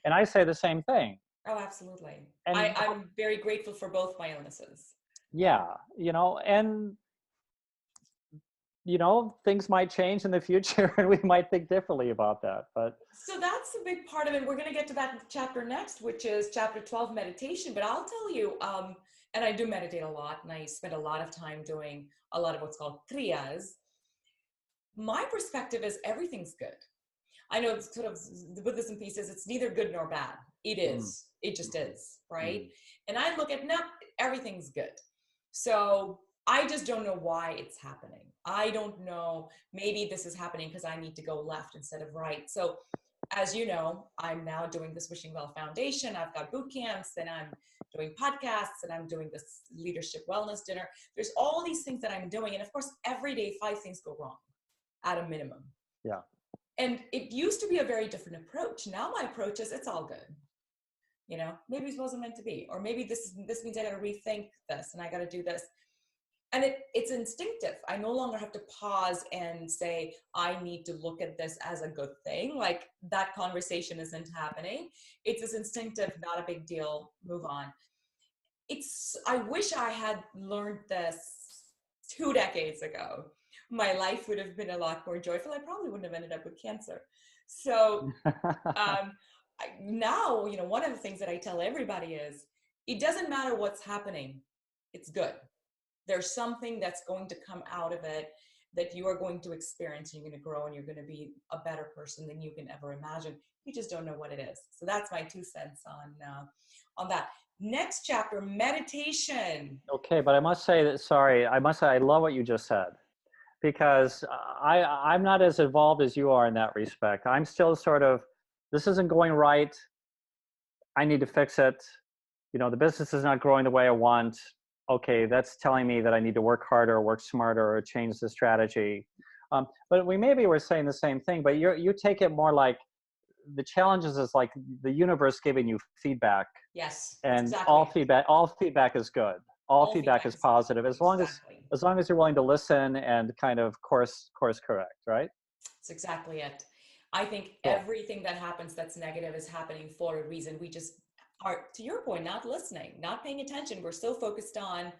And I say the same thing. Oh, absolutely. And I'm very grateful for both my illnesses. yeah, you know, and you know, things might change in the future and we might think differently about that. But So that's a big part of it. We're going to get to that chapter next, which is chapter 12, meditation. But I'll tell you, and I do meditate a lot, and I spend a lot of time doing a lot of what's called kriyas. My perspective is everything's good. I know it's sort of the Buddhism piece is it's neither good nor bad. It is. It just is, right? And I look at, no, everything's good. So I just don't know why it's happening. I don't know. Maybe this is happening because I need to go left instead of right. So as you know, I'm now doing this Wishing Well Foundation. I've got boot camps, and I'm doing podcasts, and I'm doing this leadership wellness dinner. There's all these things that I'm doing. And of course, every day, 5 things go wrong at a minimum. yeah. And it used to be a very different approach. Now my approach is it's all good. You know, maybe it wasn't meant to be, or maybe this means I got to rethink this and I got to do this. And it's instinctive. I no longer have to pause and say, I need to look at this as a good thing. Like that conversation isn't happening. It's this instinctive, not a big deal, move on. I wish I had learned this 2 decades ago. My life would have been a lot more joyful. I probably wouldn't have ended up with cancer. So now, you know, one of the things that I tell everybody is, it doesn't matter what's happening. It's good. There's something that's going to come out of it that you are going to experience. You're going to grow and you're going to be a better person than you can ever imagine. You just don't know what it is. So that's my 2 cents on that. Next chapter, meditation. Okay, but I must say that, sorry, I must say I love what you just said, because I'm not as involved as you are in that respect. I'm still sort of, this isn't going right. I need to fix it. You know, the business is not growing the way I want. Okay, that's telling me that I need to work harder, work smarter, or change the strategy. But we maybe were saying the same thing, but you take it more like the challenges is like the universe giving you feedback. Yes. And exactly. all feedback is good. All feedback is positive, as long as you're willing to listen and kind of course correct, right? That's exactly it. I think everything that happens that's negative is happening for a reason. We just are, to your point, not listening, not paying attention. We're so focused on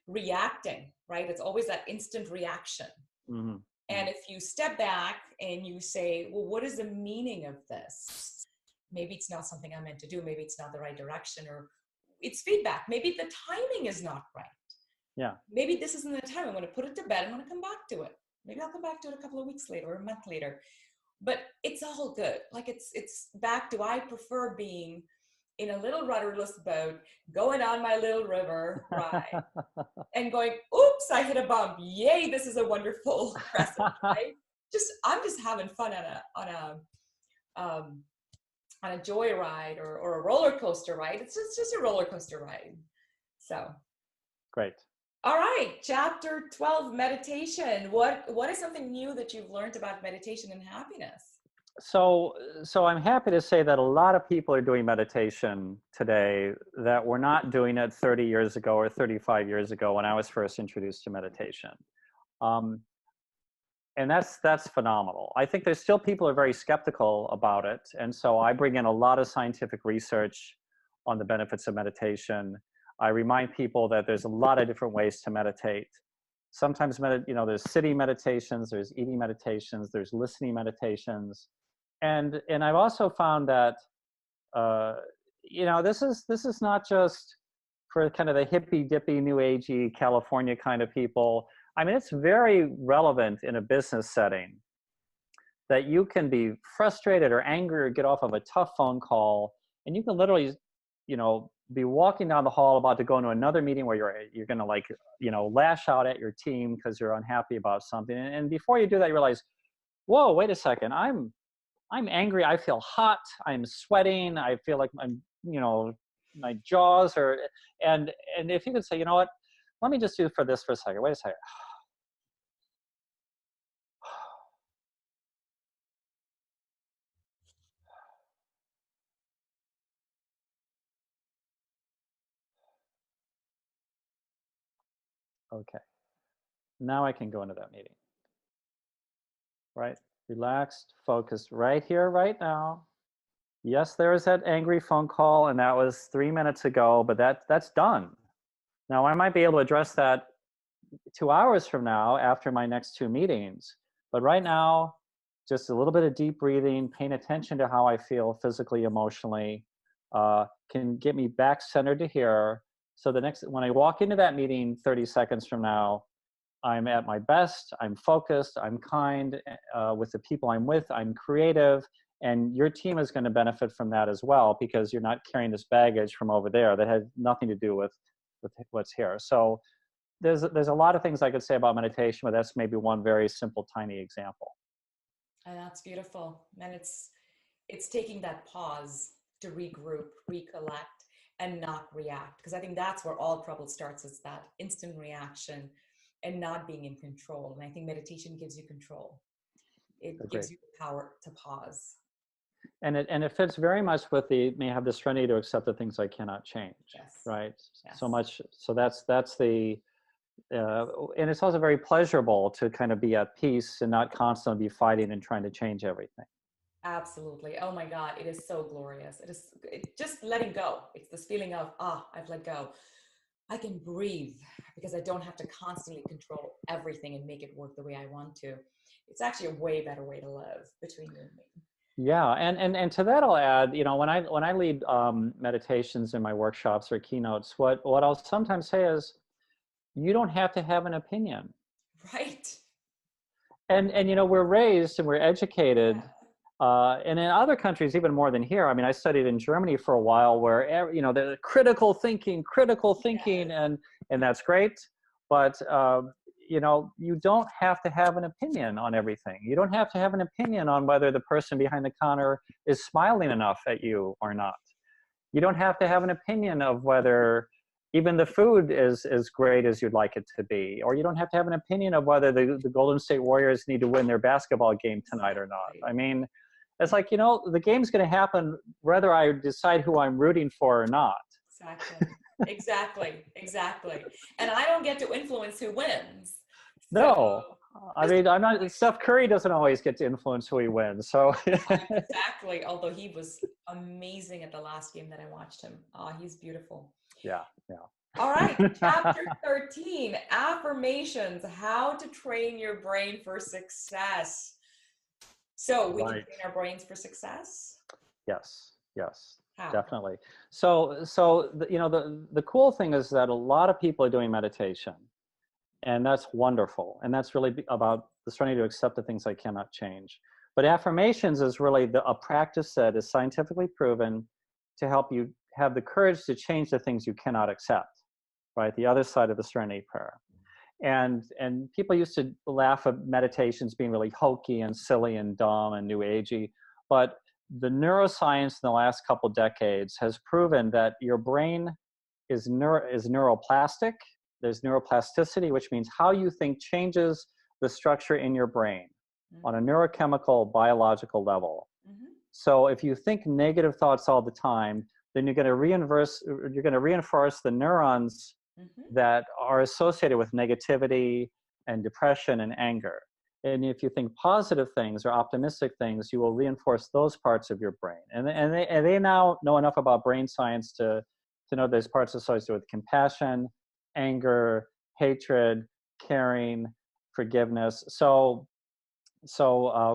reacting, right? It's always that instant reaction. Mm-hmm. And if you step back and you say, well, what is the meaning of this? Maybe it's not something I'm meant to do. Maybe it's not the right direction, or it's feedback. Maybe the timing is not right. Yeah. Maybe this isn't the time. I'm going to put it to bed. I'm going to come back to it. Maybe I'll come back to it a couple of weeks later or a month later. But it's all good. Like it's back to, I prefer being in a little rudderless boat, going on my little river ride and going, oops, I hit a bump. Yay, this is a wonderful crescent, right? I'm just having fun on a joyride or a roller coaster ride. It's just a roller coaster ride. So. Great. All right, chapter 12, meditation. What is something new that you've learned about meditation and happiness? So I'm happy to say that a lot of people are doing meditation today that were not doing it 30 years ago or 35 years ago when I was first introduced to meditation. And that's phenomenal. I think there's still people who are very skeptical about it. And so I bring in a lot of scientific research on the benefits of meditation. I remind people that there's a lot of different ways to meditate. Sometimes, there's sitting meditations, there's eating meditations, there's listening meditations. And I've also found that, this is not just for kind of the hippy dippy, new agey California kind of people. I mean, it's very relevant in a business setting that you can be frustrated or angry or get off of a tough phone call, and you can literally, be walking down the hall about to go into another meeting where you're going to lash out at your team because you're unhappy about something. And before you do that, you realize, whoa, wait a second, I'm angry. I feel hot. I'm sweating. I feel like my jaws are, and if you could say, you know what, let me just do for this for a second. Wait a second. Okay. Now I can go into that meeting. Right? Relaxed, focused right here, right now. Yes, there was that angry phone call, and that was 3 minutes ago, but that's done. Now I might be able to address that 2 hours from now after my next 2 meetings. But right now, just a little bit of deep breathing, paying attention to how I feel physically, emotionally, can get me back centered to here. So when I walk into that meeting 30 seconds from now, I'm at my best, I'm focused, I'm kind with the people I'm with, I'm creative, and your team is going to benefit from that as well, because you're not carrying this baggage from over there that has nothing to do with what's here. So there's a lot of things I could say about meditation, but that's maybe one very simple, tiny example. And that's beautiful. And it's taking that pause to regroup, recollect, and not react. Because I think that's where all trouble starts, is that instant reaction and not being in control. And I think meditation gives you control. It gives you the power to pause. And it fits very much with may have the serenity to accept the things I cannot change. Yes. Right? Yes. So much. So that's the, and it's also very pleasurable to kind of be at peace and not constantly be fighting and trying to change everything. Absolutely. Oh my God, it is so glorious. It's just letting go. It's this feeling of, I've let go. I can breathe because I don't have to constantly control everything and make it work the way I want to. It's actually a way better way to live, between you and me. Yeah, and to that I'll add, when I lead meditations in my workshops or keynotes, what I'll sometimes say is, you don't have to have an opinion. Right. And we're raised and we're educated. Yeah. And in other countries, even more than here. I mean, I studied in Germany for a while where, the critical thinking, Yes. and that's great. But, you don't have to have an opinion on everything. You don't have to have an opinion on whether the person behind the counter is smiling enough at you or not. You don't have to have an opinion of whether even the food is as great as you'd like it to be. Or you don't have to have an opinion of whether the Golden State Warriors need to win their basketball game tonight or not. I mean, it's like, the game's going to happen whether I decide who I'm rooting for or not. Exactly. And I don't get to influence who wins. No. I mean, I'm not, Steph Curry doesn't always get to influence who he wins. So Exactly. Although he was amazing at the last game that I watched him. Oh, he's beautiful. yeah, yeah. All right. Chapter 13, affirmations, how to train your brain for success. So we can Right. train our brains for success? Yes, yes, How? definitely. So you know, the cool thing is that a lot of people are doing meditation, and that's wonderful. And that's really about the serenity to accept the things I cannot change. But affirmations is really a practice that is scientifically proven to help you have the courage to change the things you cannot accept, right? The other side of the Serenity Prayer. And people used to laugh at meditations being really hokey and silly and dumb and new agey. But the neuroscience in the last couple decades has proven that your brain is neuroplastic. There's neuroplasticity, which means how you think changes the structure in your brain on a neurochemical, biological level. Mm-hmm. So if you think negative thoughts all the time, then you're going to reinforce the neurons mm-hmm. that are associated with negativity and depression and anger. And if you think positive things or optimistic things, you will reinforce those parts of your brain. And they now know enough about brain science to know there's parts associated with compassion, anger, hatred, caring, forgiveness. So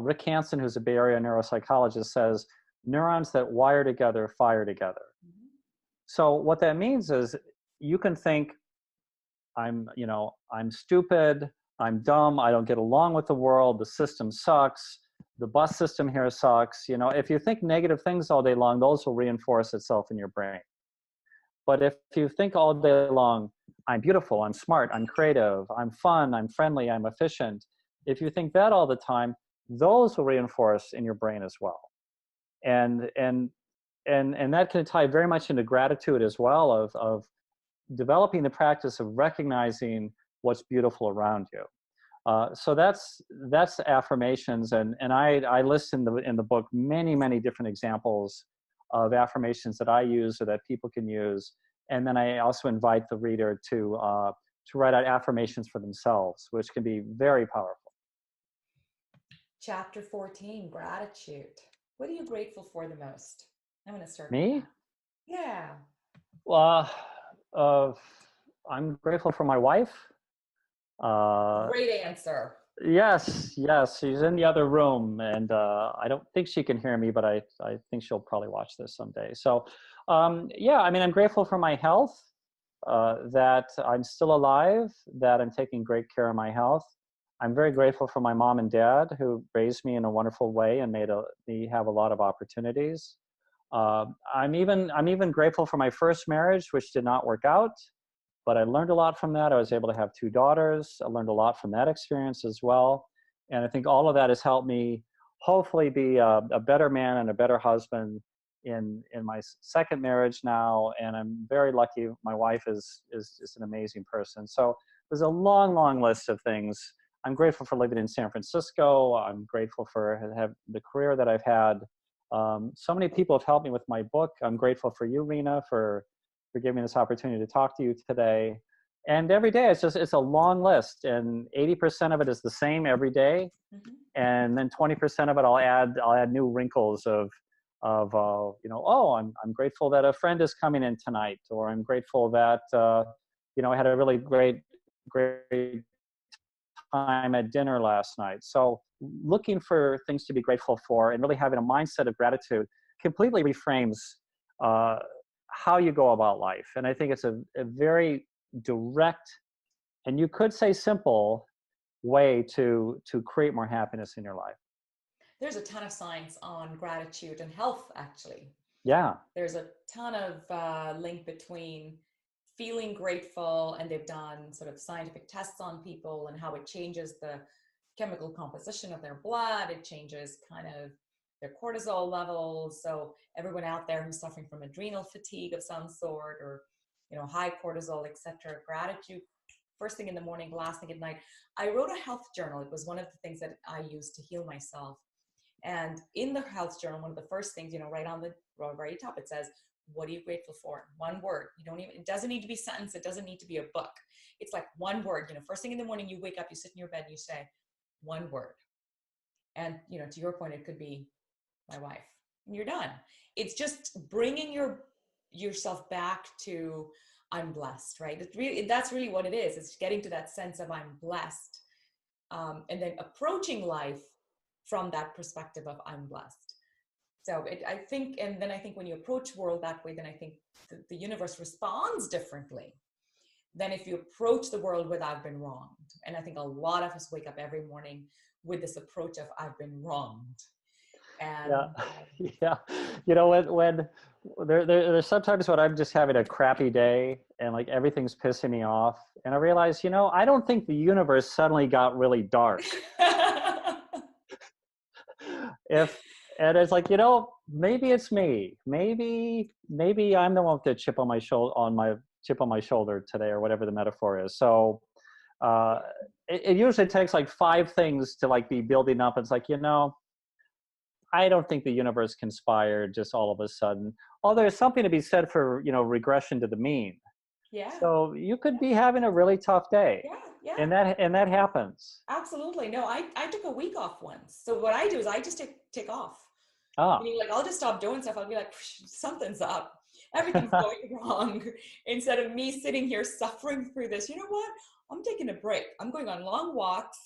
Rick Hansen, who's a Bay Area neuropsychologist, says neurons that wire together fire together. Mm-hmm. So what that means is you can think, I'm stupid, I'm dumb, I don't get along with the world, the system sucks, the bus system here sucks. You know, if you think negative things all day long, those will reinforce itself in your brain. But if you think all day long, I'm beautiful, I'm smart, I'm creative, I'm fun, I'm friendly, I'm efficient, if you think that all the time, those will reinforce in your brain as well. And that can tie very much into gratitude as well, of developing the practice of recognizing what's beautiful around you. So that's affirmations, and I list in the book many different examples of affirmations that I use or that people can use, and then I also invite the reader to write out affirmations for themselves, which can be very powerful. Chapter 14, gratitude. What are you grateful for the most? I'm going to start. Me? With that. Yeah. Well, I'm grateful for my wife. Great answer. Yes, she's in the other room, and I don't think she can hear me, but I think she'll probably watch this someday. So, yeah, I mean, I'm grateful for my health, that I'm still alive, that I'm taking great care of my health. I'm very grateful for my mom and dad who raised me in a wonderful way and made me have a lot of opportunities. I'm even grateful for my first marriage, which did not work out. But I learned a lot from that. I was able to have 2 daughters. I learned a lot from that experience as well. And I think all of that has helped me hopefully be a better man and a better husband in my second marriage now. And I'm very lucky. My wife is just an amazing person. So there's a long list of things. I'm grateful for living in San Francisco. I'm grateful for the career that I've had. So many people have helped me with my book. I'm grateful for you, Rena, for giving me this opportunity to talk to you today. And every day it's a long list, and 80% of it is the same every day. Mm-hmm. And then 20% of it I'll add new wrinkles of I'm grateful that a friend is coming in tonight, or I'm grateful that I had a really great time at dinner last night. So looking for things to be grateful for and really having a mindset of gratitude completely reframes how you go about life. And I think it's a very direct, and you could say simple, way to create more happiness in your life. There's a ton of science on gratitude and health, actually. Yeah. There's a ton of link between feeling grateful, and they've done sort of scientific tests on people and how it changes the chemical composition of their blood. It changes kind of their cortisol levels. So everyone out there who's suffering from adrenal fatigue of some sort, or high cortisol, etc., gratitude first thing in the morning, last thing at night. I wrote a health journal. It was one of the things that I used to heal myself. And in the health journal, one of the first things, right on the very top, it says, what are you grateful for? One word. It doesn't need to be a sentence. It doesn't need to be a book. It's like one word. First thing in the morning, you wake up, you sit in your bed, and you say, one word. And, to your point, it could be my wife, and you're done. It's just bringing yourself back to I'm blessed, right? That's really what it is. It's getting to that sense of I'm blessed. And then approaching life from that perspective of I'm blessed. So I think when you approach world that way, then I think the universe responds differently than if you approach the world with I've been wronged. And I think a lot of us wake up every morning with this approach of I've been wronged. And yeah, yeah. When there's sometimes when I'm just having a crappy day and like everything's pissing me off, and I realize, I don't think the universe suddenly got really dark. And it's like, maybe it's me. Maybe I'm the one with the chip on my shoulder today, or whatever the metaphor is. So it usually takes like 5 things to like be building up. It's like, I don't think the universe conspired just all of a sudden. Although there's something to be said for, regression to the mean. Yeah. So you could be having a really tough day. Yeah. Yeah. And that happens. Absolutely. No, I took a week off once. So what I do is I just take off. Meaning, like, I'll just stop doing stuff. I'll be like, something's up. Everything's going wrong. Instead of me sitting here suffering through this, you know what? I'm taking a break. I'm going on long walks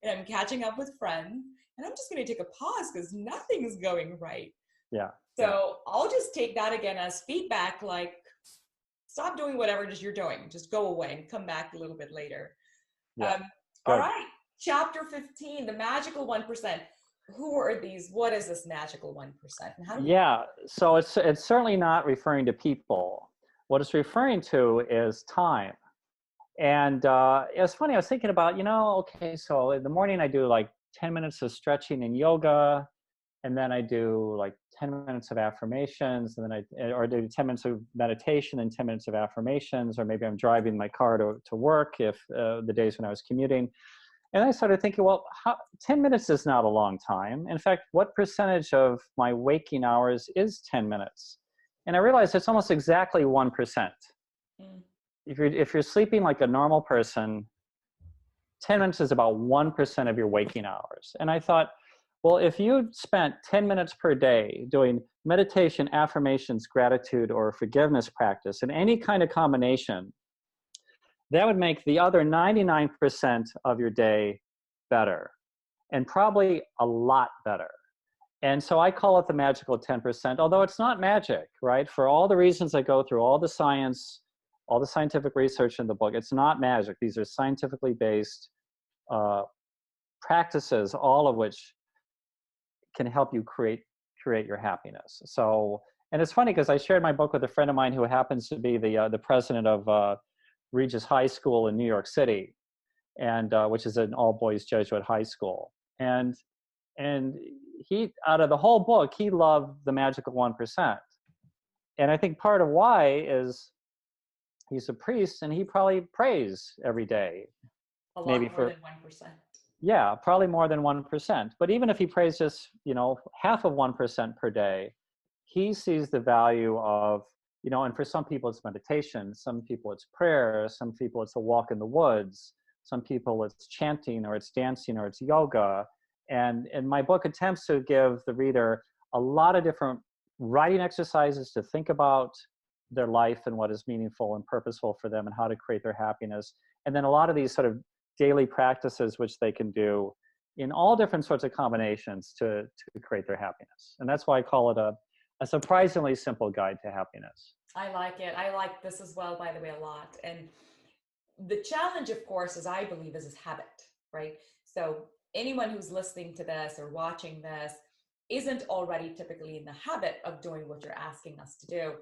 and I'm catching up with friends. And I'm just going to take a pause because nothing's going right. Yeah. So I'll just take that again as feedback, like, stop doing whatever it is you're doing. Just go away and come back a little bit later. Yeah. All right. Chapter 15, the magical 1%. Who are these? What is this magical 1%? And how do So it's certainly not referring to people. What it's referring to is time. And it's funny, I was thinking about, okay, so in the morning I do like 10 minutes of stretching and yoga, and then I do like 10 minutes of affirmations, and then I do 10 minutes of meditation and 10 minutes of affirmations, or maybe I'm driving my car to work if the days when I was commuting. And I started thinking, well, 10 minutes is not a long time. In fact, what percentage of my waking hours is 10 minutes? And I realized it's almost exactly 1%. Mm. If you're sleeping like a normal person, 10 minutes is about 1% of your waking hours. And I thought, well, if you spent 10 minutes per day doing meditation, affirmations, gratitude, or forgiveness practice in any kind of combination, that would make the other 99% of your day better, and probably a lot better. And so I call it the magical 10%, although it's not magic, right? For all the reasons I go through, all the science, all the scientific research in the book, it's not magic. These are scientifically based practices, all of which can help you create your happiness. So, and it's funny because I shared my book with a friend of mine who happens to be the president of Regis High School in New York City, and which is an all-boys Jesuit high school. And he, out of the whole book, he loved the magical 1%. And I think part of why is he's a priest and he probably prays every day. A lot maybe more than 1%. Yeah, probably more than 1%. But even if he prays just, half of 1% per day, he sees the value of, and for some people it's meditation, some people it's prayer, some people it's a walk in the woods, some people it's chanting, or it's dancing, or it's yoga. And my book attempts to give the reader a lot of different writing exercises to think about their life and what is meaningful and purposeful for them and how to create their happiness. And then a lot of these sort of daily practices which they can do in all different sorts of combinations to create their happiness. And that's why I call it a surprisingly simple guide to happiness. I like it. I like this as well, by the way, a lot. And the challenge, of course, is I believe is habit, right? So anyone who's listening to this or watching this isn't already typically in the habit of doing what you're asking us to do.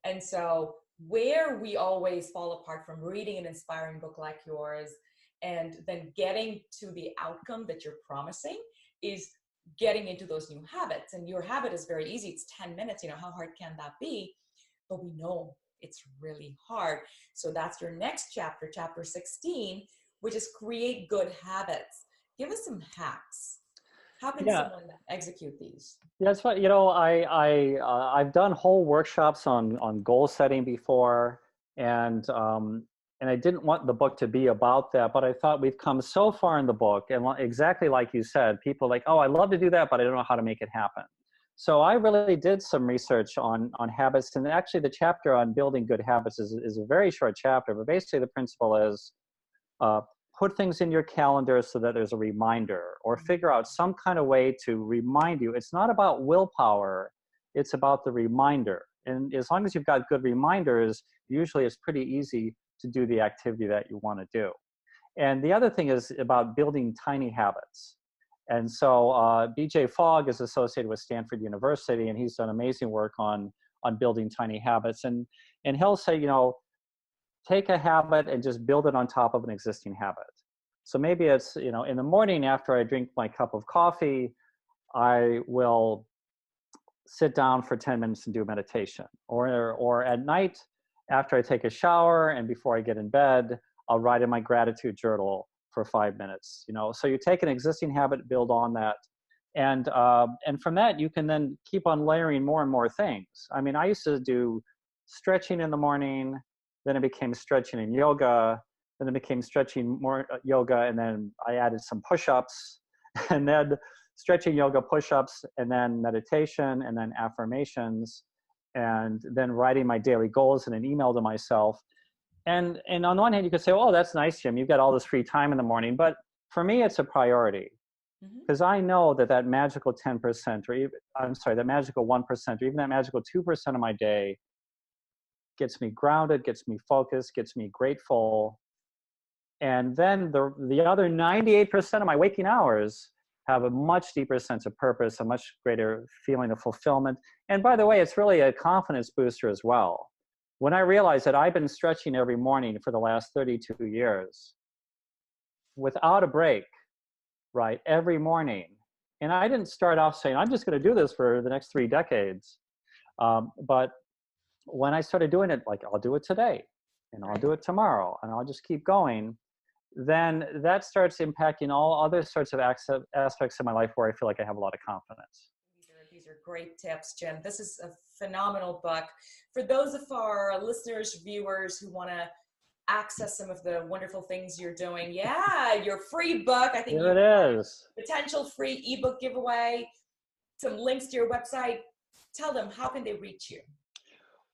And so where we always fall apart from reading an inspiring book like yours and then getting to the outcome that you're promising is getting into those new habits. And your habit is very easy. It's 10 minutes. How hard can that be? But we know it's really hard. So that's your next chapter, chapter 16, which is create good habits. Give us some hacks. How can someone execute these? Yeah, that's what, I've done whole workshops on goal setting before. And And I didn't want the book to be about that, but I thought we've come so far in the book, and exactly like you said, people are like, oh, I love to do that, but I don't know how to make it happen. So I really did some research on habits, and actually the chapter on building good habits is a very short chapter, but basically the principle is put things in your calendar so that there's a reminder, or figure out some kind of way to remind you. It's not about willpower, it's about the reminder. And as long as you've got good reminders, usually it's pretty easy to do the activity that you want to do. And the other thing is about building tiny habits. And so BJ Fogg is associated with Stanford University, and he's done amazing work on building tiny habits. And he'll say, you know, take a habit and just build it on top of an existing habit. So maybe it's, you know, in the morning after I drink my cup of coffee, I will sit down for 10 minutes and do meditation. Or at night after I take a shower and before I get in bed, I'll write in my gratitude journal for 5 minutes. You know, so you take an existing habit, build on that. And from that, you can then keep on layering more and more things. I mean, I used to do stretching in the morning, then it became stretching and yoga, then it became stretching, more yoga, and then I added some push-ups, and then stretching, yoga, push-ups, and then meditation, and then affirmations, and then writing my daily goals in an email to myself. And on the one hand, you could say, oh, that's nice, Jim, you've got all this free time in the morning. But for me, it's a priority, because I know that magical 10%, or even, I'm sorry, that magical 1%, or even that magical 2% of my day gets me grounded, gets me focused, gets me grateful. And then the other 98% of my waking hours have a much deeper sense of purpose, a much greater feeling of fulfillment. And by the way, it's really a confidence booster as well. When I realized that I've been stretching every morning for the last 32 years without a break, right, every morning. And I didn't start off saying, I'm just going to do this for the next 3 decades. But when I started doing it, like, I'll do it today, and I'll do it tomorrow, and I'll just keep going, then that starts impacting all other sorts of aspects of my life where I feel like I have a lot of confidence. These are great tips, Jim. This is a phenomenal book. For those of our listeners, viewers who want to access some of the wonderful things you're doing, your free book. I think Here it is. Potential free ebook giveaway, some links to your website. Tell them, how can they reach you?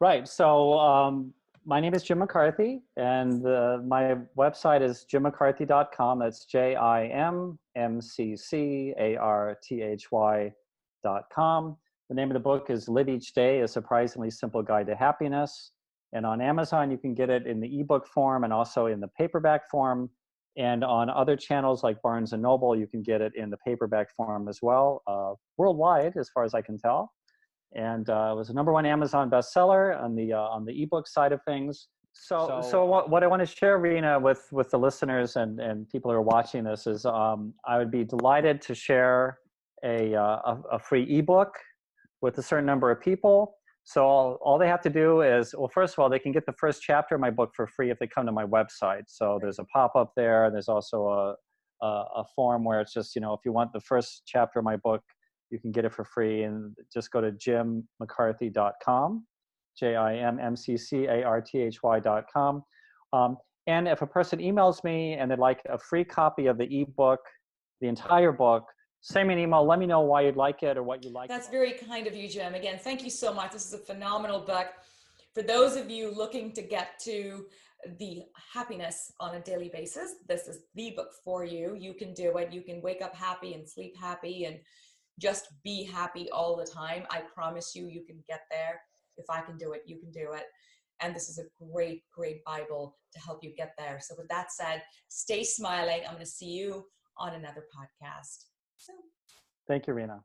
Right. So my name is Jim McCarthy, and my website is jimmccarthy.com. That's JIMMCCARTHY.com. The name of the book is Live Each Day, A Surprisingly Simple Guide to Happiness. And on Amazon, you can get it in the ebook form and also in the paperback form. And on other channels like Barnes & Noble, you can get it in the paperback form as well, worldwide, as far as I can tell. And it was a #1 Amazon bestseller on the ebook side of things. So what I want to share, Rena, with the listeners and people who are watching this is I would be delighted to share a free ebook with a certain number of people. So all they have to do is, well, first of all, they can get the first chapter of my book for free if they come to my website. So there's a pop-up there. And there's also a form where it's just, you know, if you want the first chapter of my book, you can get it for free, and just go to jimmccarthy.com, JIMMCCARTHY.com. And if a person emails me and they'd like a free copy of the ebook, the entire book, send me an email, let me know why you'd like it or what you like. That's very kind of you, Jim. Again, thank you so much. This is a phenomenal book. For those of you looking to get to the happiness on a daily basis, this is the book for you. You can do it. You can wake up happy and sleep happy and just be happy all the time. I promise you, you can get there. If I can do it, you can do it. And this is a great, great Bible to help you get there. So with that said, stay smiling. I'm going to see you on another podcast soon. Thank you, Rena.